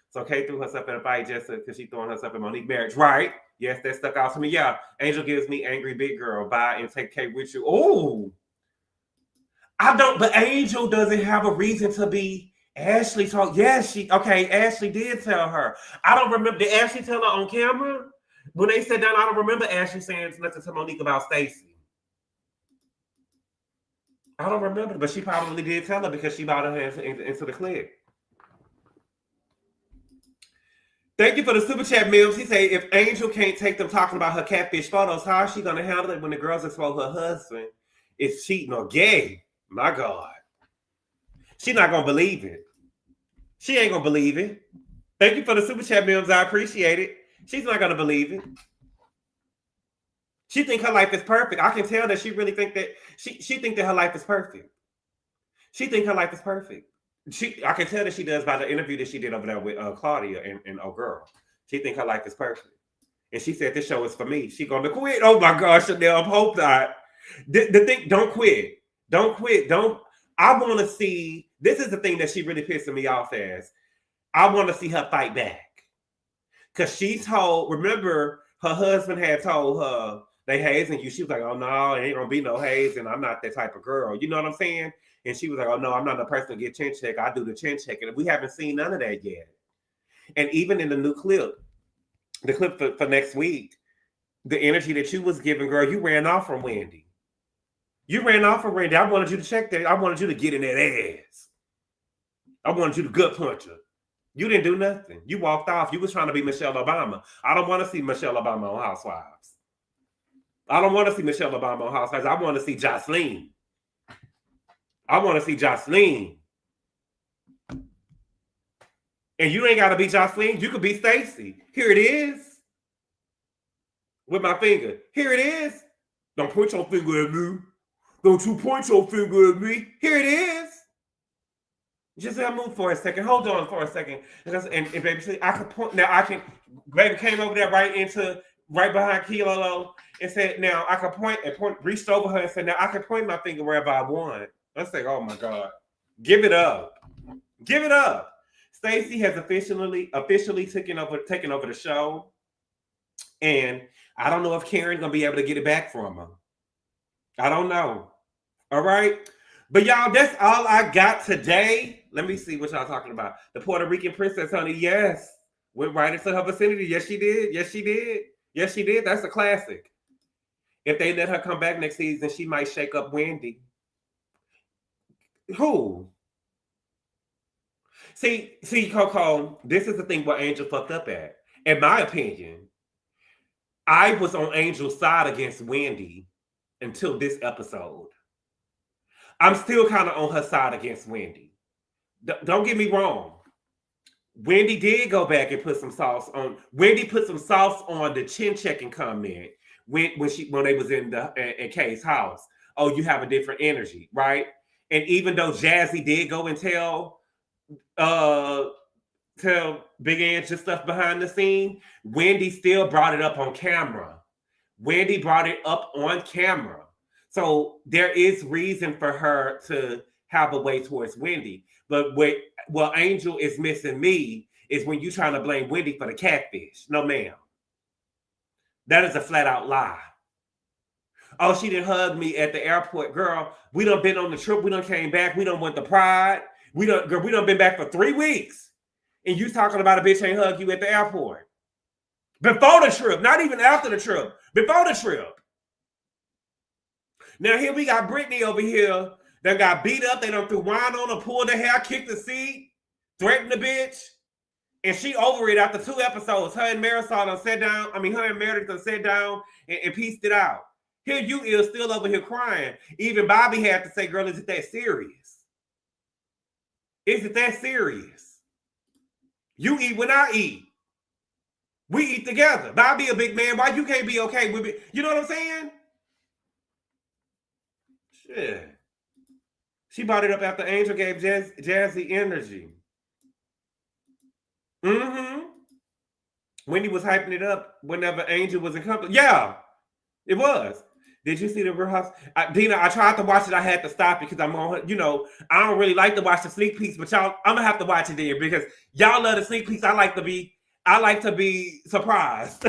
So Kay threw herself in a fight just because she throwing herself in Monique's marriage. Right. Yes, that stuck out to me. Yeah. Angel gives me angry big girl. Bye and take Kay with you. Oh. I don't, but Angel doesn't have a reason to be. Ashley told. Yes, Ashley did tell her. I don't remember. Did Ashley tell her on camera? When they sat down, I don't remember Ashley saying nothing to Monique about Stacey. I don't remember, but she probably did tell her because she brought her into the clip. Thank you for the super chat, Mills. He said, if Angel can't take them talking about her catfish photos, how is she going to handle it when the girls expose her husband is cheating or gay? My God. She's not going to believe it. She ain't going to believe it. Thank you for the super chat, Mills. I appreciate it. She's not going to believe it. She think her life is perfect. I can tell that she really think that she think that her life is perfect. She think her life is perfect. I can tell that she does by the interview that she did over there with Claudia and oh girl. She think her life is perfect. And she said, this show is for me. She going to quit. Oh my gosh, Chanel, I hope not. The thing, don't quit. Don't quit. I want to see, this is the thing that she really pissing me off as. I want to see her fight back. Because she told, remember, her husband had told her, they hazing you. She was like, oh, no, it ain't going to be no hazing. I'm not that type of girl. You know what I'm saying? And she was like, oh, no, I'm not the person to get chin check. I do the chin check. And we haven't seen none of that yet. And even in the new clip, the clip for next week, the energy that you was giving, girl, you ran off from Wendy. You ran off from Wendy. I wanted you to check that. I wanted you to get in that ass. I wanted you to gut punch her. You didn't do nothing. You walked off. You was trying to be Michelle Obama. I don't want to see Michelle Obama on Housewives. I don't want to see Michelle Obama on Housewives. I want to see Jocelyn. I want to see Jocelyn. And you ain't got to be Jocelyn. You could be Stacey. Here it is. With my finger. Here it is. Don't point your finger at me. Don't you point your finger at me. Here it is. Just move for a second. Hold on for a second. And baby said, I could point. Now I can. Baby came over there right behind Kilo and said, now I can point, reached over her and said, now I can point my finger wherever I want. I said, oh my God. Give it up. Give it up. Stacey has officially taken over the show. And I don't know if Karen's gonna be able to get it back from her. I don't know. All right. But y'all, that's all I got today. Let me see what y'all talking about. The Puerto Rican princess, honey. Yes. Went right into her vicinity. Yes, she did. Yes, she did. Yes, she did. That's a classic. If they let her come back next season, she might shake up Wendy. Who? See, Coco, this is the thing where Angel fucked up at. In my opinion, I was on Angel's side against Wendy until this episode. I'm still kind of on her side against Wendy. Don't get me wrong. Wendy did go back and put some sauce on. Wendy put some sauce on the chin checking comment when they was in Kay's house. Oh, you have a different energy, right? And even though Jazzy did go and tell Big Ange just stuff behind the scene, Wendy still brought it up on camera. Wendy brought it up on camera. So there is reason for her to have a way towards Wendy. But what Angel is missing me is when you trying to blame Wendy for the catfish. No, ma'am. That is a flat out lie. Oh, she didn't hug me at the airport. Girl, we done been on the trip. We done came back. We done went to Pride. We done been back for 3 weeks. And you talking about a bitch ain't hug you at the airport. Before the trip, not even after the trip. Before the trip. Now here we got Brittany over here that got beat up. They done threw wine on her, pulled her hair, kicked the seat, threatened the bitch. And she over it after 2 episodes. Her and Meredith done sat down. Her and Meredith done sat down and pieced it out. Here you is still over here crying. Even Bobby had to say, girl, is it that serious? Is it that serious? You eat when I eat. We eat together. Bobby a big man. Why you can't be okay with me? You know what I'm saying? Shit. She brought it up after Angel gave Jazzy energy. Mm-hmm. Wendy was hyping it up whenever Angel was in company. Yeah, it was. Did you see the Real House? Dina, I tried to watch it. I had to stop it because I'm on, I don't really like to watch the sneak peeks, but y'all, I'm gonna have to watch it there because y'all love the sneak peeks. I like to be surprised.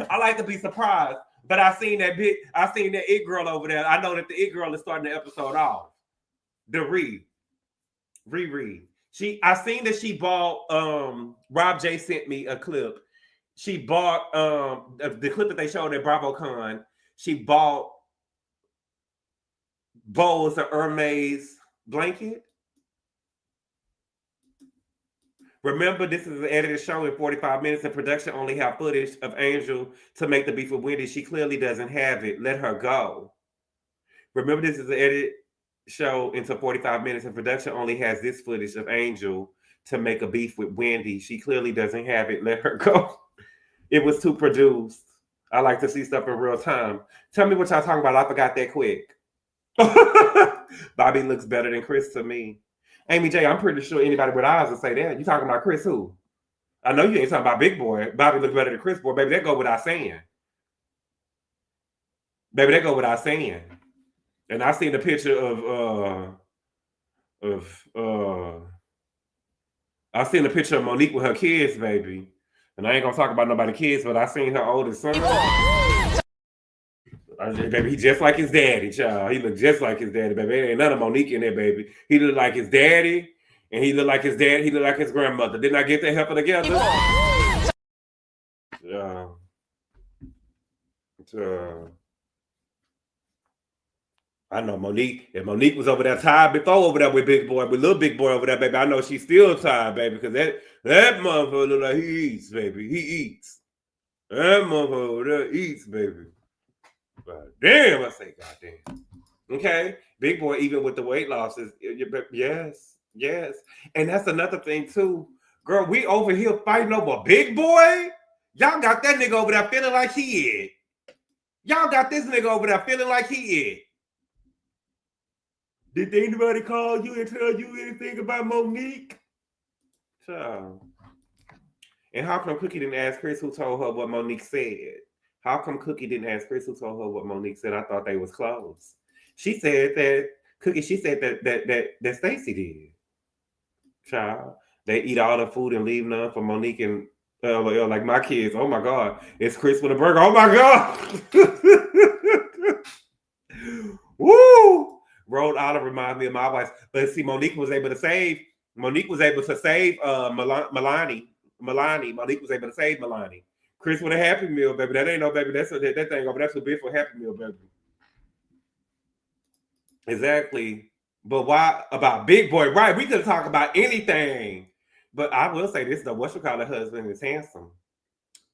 I like to be surprised. But I seen that it girl over there. I know that the it girl is starting the episode off. The Riri. I seen that she bought Rob J sent me a clip. She bought the clip that they showed at BravoCon. She bought Bose or Hermes blanket. Remember, this is an edited show in 45 minutes, and production only have footage of Angel to make the beef with Wendy. She clearly doesn't have it. Let her go. Remember, this is an edited show into 45 minutes, and production only has this footage of Angel to make a beef with Wendy. She clearly doesn't have it. Let her go. It was too produced. I like to see stuff in real time. Tell me what y'all talking about. I forgot that quick. Bobby looks better than Chris to me. Amy J, I'm pretty sure anybody with eyes will say that. You talking about Chris who? I know you ain't talking about Big Boy. Bobby looks better than Chris Boy. Baby, that go without saying. Baby, that go without saying. And I seen the picture I seen the picture of Monique with her kids, baby. And I ain't gonna talk about nobody's kids, but I seen her oldest son. Baby, he just like his daddy, child. He look just like his daddy, baby. There ain't none of Monique in there, baby. He look like his daddy, and he look like his dad. He look like his grandmother. Didn't I get that helper together? I know Monique. If Monique was over there tired before over there with Big Boy, with little Big Boy over there, baby, I know she's still tired, baby, because that motherfucker look like he eats, baby. He eats. That motherfucker over there eats, baby. But damn, I say goddamn. Okay, Big Boy, even with the weight losses, yes. And that's another thing too, girl. We over here fighting over Big Boy. Y'all got that nigga over there feeling like he is. Y'all got this nigga over there feeling like he is. Did anybody call you and tell you anything about Monique? Child. And how come Cookie didn't ask Chris who told her what Monique said? How come Cookie didn't ask Chris who told her what Monique said? I thought they was close. She said that that Stacey did. Child. They eat all the food and leave none for Monique and like my kids. Oh my God. It's Chris with a burger. Oh my God. Woo! Rhode Island reminds me of my wife. But see, Monique was able to save Melanie. Monique was able to save Melanie. Chris with a Happy Meal, baby. That ain't no baby. That thing over. That's too big for a Happy Meal, baby. Exactly. But why about Big Boy? Right. We could talk about anything. But I will say this, though. Whatchamacallit husband is handsome.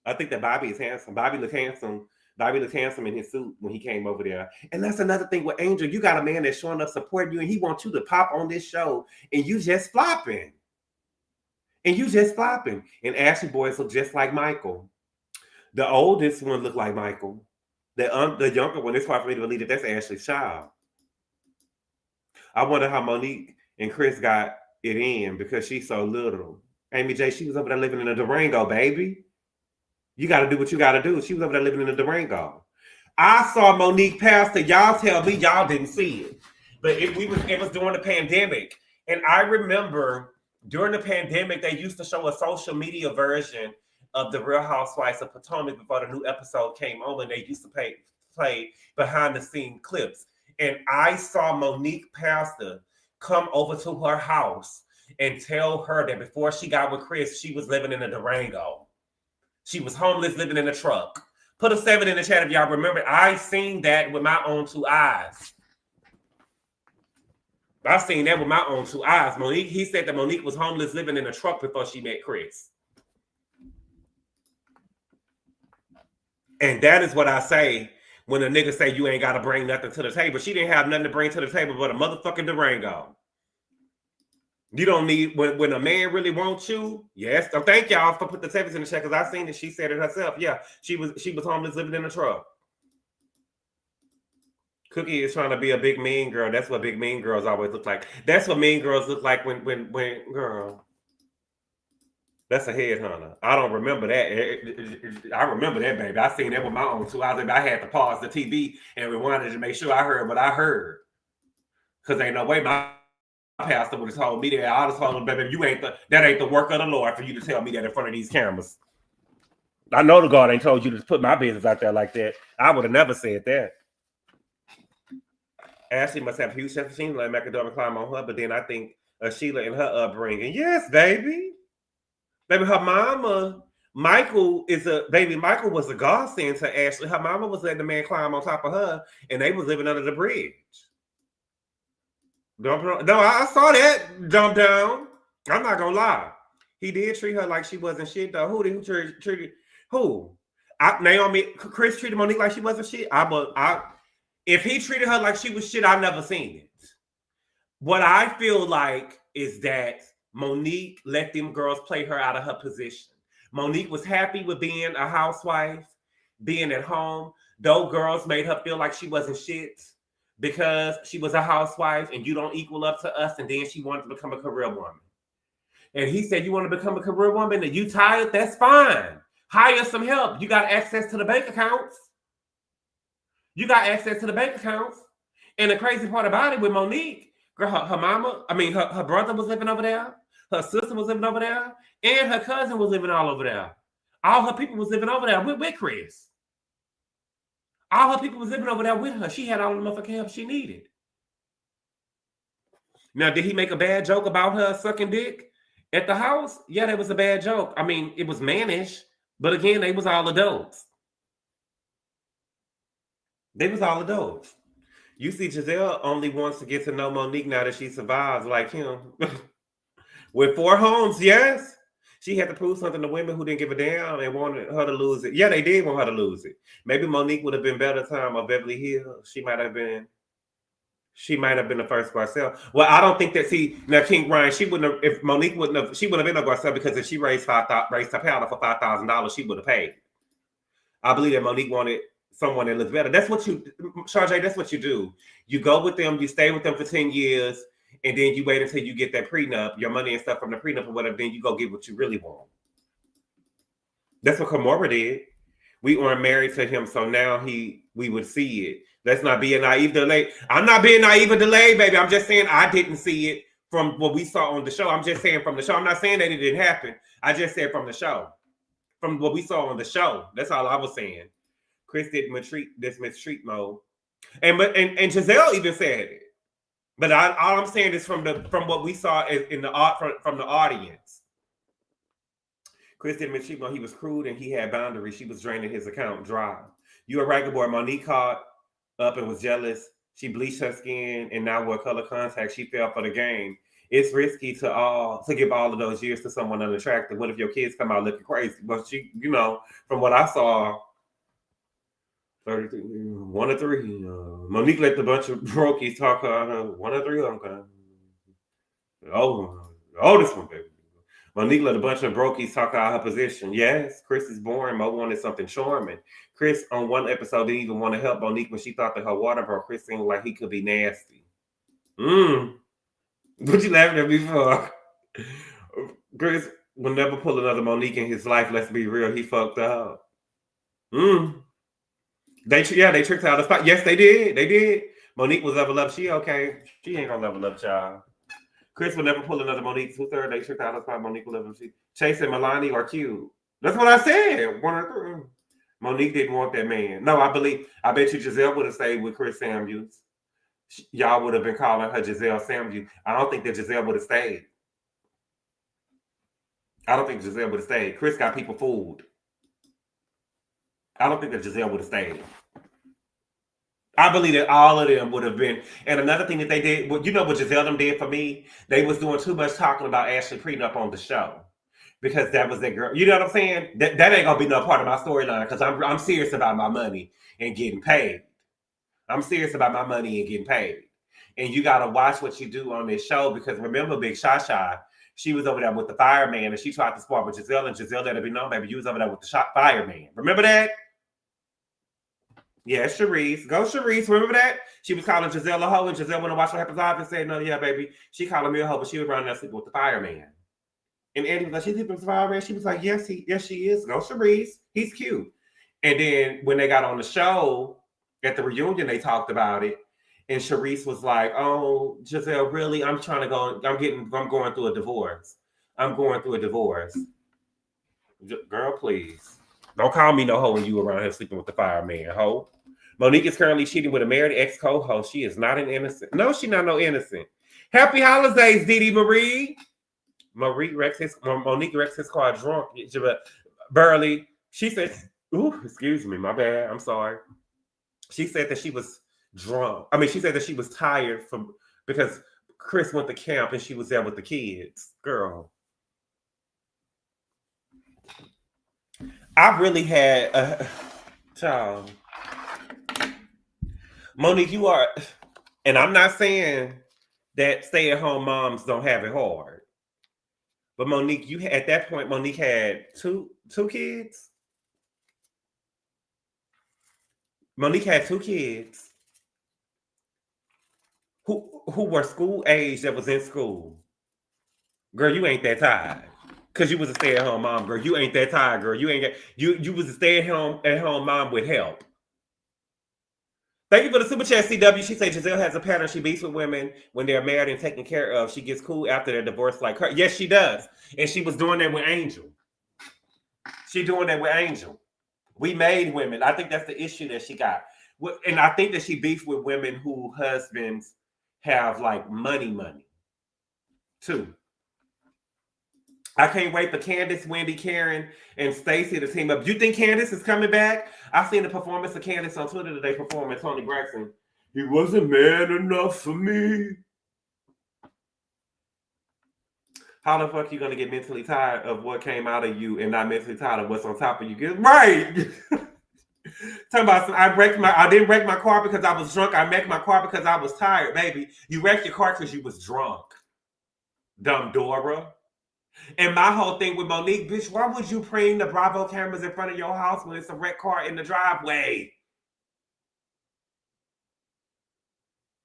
I think that Bobby is handsome. Bobby looked handsome. Bobby looked handsome in his suit when he came over there. And that's another thing with Angel. You got a man that's showing up supporting you, and he wants you to pop on this show, and you just flopping. And you just flopping. And Ashley boys look just like Michael. The oldest one looked like Michael. The younger one, it's hard for me to believe that that's Ashley's child. I wonder how Monique and Chris got it in because she's so little. Amy J, she was over there living in a Durango, baby. You got to do what you got to do. She was over there living in a Durango. I saw Monique Pastor. Y'all tell me y'all didn't see it. But it was during the pandemic. And I remember during the pandemic, they used to show a social media version of the Real Housewives of Potomac before the new episode came on, and they used to play behind the scene clips. And I saw Monique Pastor come over to her house and tell her that before she got with Chris, she was living in a Durango. She was homeless, living in a truck. Put a 7 in the chat if y'all remember. I seen that with my own 2 eyes. I've seen that with my own 2 eyes. Monique, he said that Monique was homeless, living in a truck before she met Chris. And that is what I say when a nigga say you ain't got to bring nothing to the table. She didn't have nothing to bring to the table but a motherfucking Durango. You don't need, when a man really wants you, yes. So thank y'all for putting the 7s in the chat because I seen it. She said it herself. Yeah, she was homeless, living in a truck. Cookie is trying to be a big mean girl. That's what big mean girls always look like. That's what mean girls look like when girl. That's a headhunter. I don't remember that. I remember that, baby. I seen that with my own 2 eyes. I had to pause the TV and rewind to make sure I heard what I heard. Because ain't no way my pastor would have told me that. I just told him, baby, that ain't the work of the Lord for you to tell me that in front of these cameras. I know the God ain't told you to put my business out there like that. I would have never said that. Ashley must have huge self-esteem, like macadamia climb on her, but then I think Sheila and her upbringing. Yes, baby. Baby, her mama, Michael was a godsend to Ashley. Her mama was letting the man climb on top of her, and they was living under the bridge. No, I saw that dumb down. I'm not gonna lie. He did treat her like she wasn't shit, though. Who treated who? Chris treated Monique like she wasn't shit. If he treated her like she was shit, I've never seen it. What I feel like is that Monique let them girls play her out of her position. Monique was happy with being a housewife, being at home. Those girls made her feel like she wasn't shit because she was a housewife and you don't equal up to us. And then she wanted to become a career woman. And he said, you want to become a career woman and you tired? That's fine. Hire some help. You got access to the bank accounts. And the crazy part about it with Monique, girl, her brother was living over there. Her sister was living over there. And her cousin was living all over there. All her people was living over there with Chris. All her people was living over there with her. She had all the motherfucking help she needed. Now, did he make a bad joke about her sucking dick at the house? Yeah, that was a bad joke. I mean, it was mannish, but again, they was all adults. You see, Giselle only wants to get to know Monique now that she survives like him. With 4 homes, yes. She had to prove something to women who didn't give a damn and wanted her to lose it. Yeah, they did want her to lose it. Maybe Monique would have been better time of Beverly Hills. She might have been the first Garcelle. Well, I don't think that. See, now King Ryan, she wouldn't have. If Monique wouldn't have, she would have been a Garcelle because if she raised her powder for $5,000, she would have paid. I believe that Monique wanted someone that looks better. That's what Sharjay, that's what you do. You go with them, you stay with them for 10 years, and then you wait until you get that prenup, your money and stuff from the prenup or whatever, then you go get what you really want. That's what Kamora did. We weren't married to him, so now we would see it. Let's not be a naive delay. I'm not being naive or delayed, baby. I'm just saying I didn't see it from what we saw on the show. I'm just saying from the show. I'm not saying that it didn't happen. I just said from the show. From what we saw on the show. That's all I was saying. Chris didn't mistreat Mo. And Giselle even said it. But all I'm saying is from what we saw in the art from the audience. Chris didn't mistreat Mo. He was crude and he had boundaries. She was draining his account dry. You a right, Gabor. Monique caught up and was jealous. She bleached her skin and now wore color contacts. She fell for the game. It's risky to give all of those years to someone unattractive. What if your kids come out looking crazy? But she, from what I saw, 33, 1 or 3. Monique let the bunch of brokies talk her 1 or 3 of them. Oh, this one, baby. Monique let a bunch of brokies talk out her position. Yes, Chris is boring. Mo wanted something charming. Chris on one episode didn't even want to help Monique when she thought that her water broke. Chris seemed like he could be nasty. What you laughing at me for? Chris will never pull another Monique in his life. Let's be real. He fucked up. They tricked her out of the spot. Yes, they did. They did. Monique was level up. She okay. She ain't gonna level up, y'all. Chris will never pull another Monique. 2/3. They tricked her out of the spot. Monique will level up. Chase and Milani are cute. That's what I said. 1 or 3. Monique didn't want that man. No, I bet you Giselle would have stayed with Chris Samuels. Y'all would have been calling her Giselle Samuels. I don't think that Giselle would have stayed. I don't think Giselle would have stayed. Chris got people fooled. I don't think that Giselle would have stayed. I believe that all of them would have been. And another thing that they did, well, you know what Giselle them did for me? They was doing too much talking about Ashley prenup on the show. Because that was that girl. You know what I'm saying? That ain't gonna be no part of my storyline because I'm serious about my money and getting paid. I'm serious about my money and getting paid. And you gotta watch what you do on this show because remember Big Shasha, she was over there with the fireman and she tried to spar with Giselle and Giselle let it be known, baby, you was over there with the fireman. Remember that? Yeah, Sharice. Go Sharice. Remember that? She was calling Giselle a hoe and Giselle went to watch what happens live and said, no, yeah, baby. She calling me a hoe, but she was running there sleeping with the fireman. And Andy was like, she's sleeping with the fireman. She was like, yes, she is. Go Sharice. He's cute. And then when they got on the show at the reunion, they talked about it. And Sharice was like, oh, Giselle, really? I'm going through a divorce. I'm going through a divorce. Girl, please. Don't call me no hoe when you around here sleeping with the fireman, hoe. Monique is currently cheating with a married ex-co-host. She is not an innocent. No, she's not no innocent. Happy holidays, Didi Marie. Monique wrecks his car drunk. Burley. She said, ooh, excuse me, my bad. I'm sorry. She said that she was drunk. I mean, she said that she was tired because Chris went to camp and she was there with the kids. Girl. I really had a child. Monique, you are, and I'm not saying that stay-at-home moms don't have it hard. But Monique, at that point, Monique had two kids. Monique had 2 kids who were school age that was in school. Girl, you ain't that tired. Cause you was a stay-at-home mom, girl. You ain't that tired, girl. You was a stay-at-home mom with help. Thank you for the super chat, CW. She said Giselle has a pattern. She beats with women when they're married and taken care of. She gets cool after their divorce like her. Yes, she does. And she was doing that with Angel. She doing that with Angel. We made women. I think that's the issue that she got. And I think that she beefed with women who husbands have like money too. I can't wait for Candace, Wendy, Karen, and Stacey to team up. You think Candace is coming back? I seen the performance of Candace on Twitter today performing Tony Braxton. He wasn't man enough for me. How the fuck you gonna get mentally tired of what came out of you and not mentally tired of what's on top of you? Get right. Talking about some, I didn't wreck my car because I was drunk. I wrecked my car because I was tired, baby. You wrecked your car because you was drunk. Dumb Dora. And my whole thing with Monique, bitch, why would you bring the Bravo cameras in front of your house when it's a wrecked car in the driveway?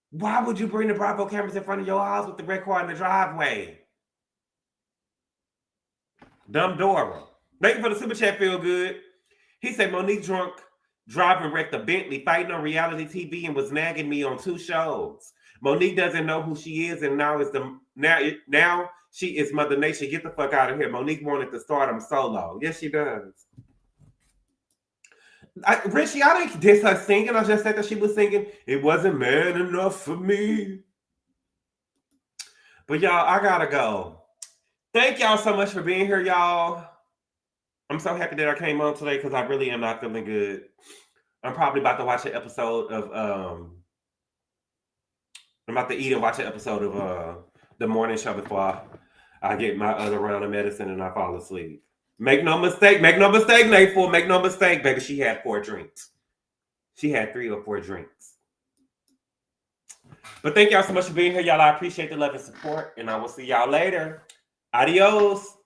Why would you bring the Bravo cameras in front of your house with the wrecked car in the driveway? Dumb Dora. Thank you for the super chat, feel good. He said Monique drunk driving wrecked a Bentley, fighting on reality TV and was nagging me on 2 shows. Monique doesn't know who she is, and now she is Mother Nature. Get the fuck out of here. Monique wanted to start them solo. Yes, she does. Richie, I didn't diss her singing. I just said that she was singing, it wasn't man enough for me. But y'all, I gotta go. Thank y'all so much for being here, y'all. I'm so happy that I came on today because I really am not feeling good. I'm probably about to watch an episode of I'm about to eat and watch an episode of the morning show before I get my other round of medicine and I fall asleep. Make no mistake, Naples. Make no mistake, baby. She had 4 drinks. She had 3 or 4 drinks. But thank y'all so much for being here, y'all. I appreciate the love and support, and I will see y'all later. Adios.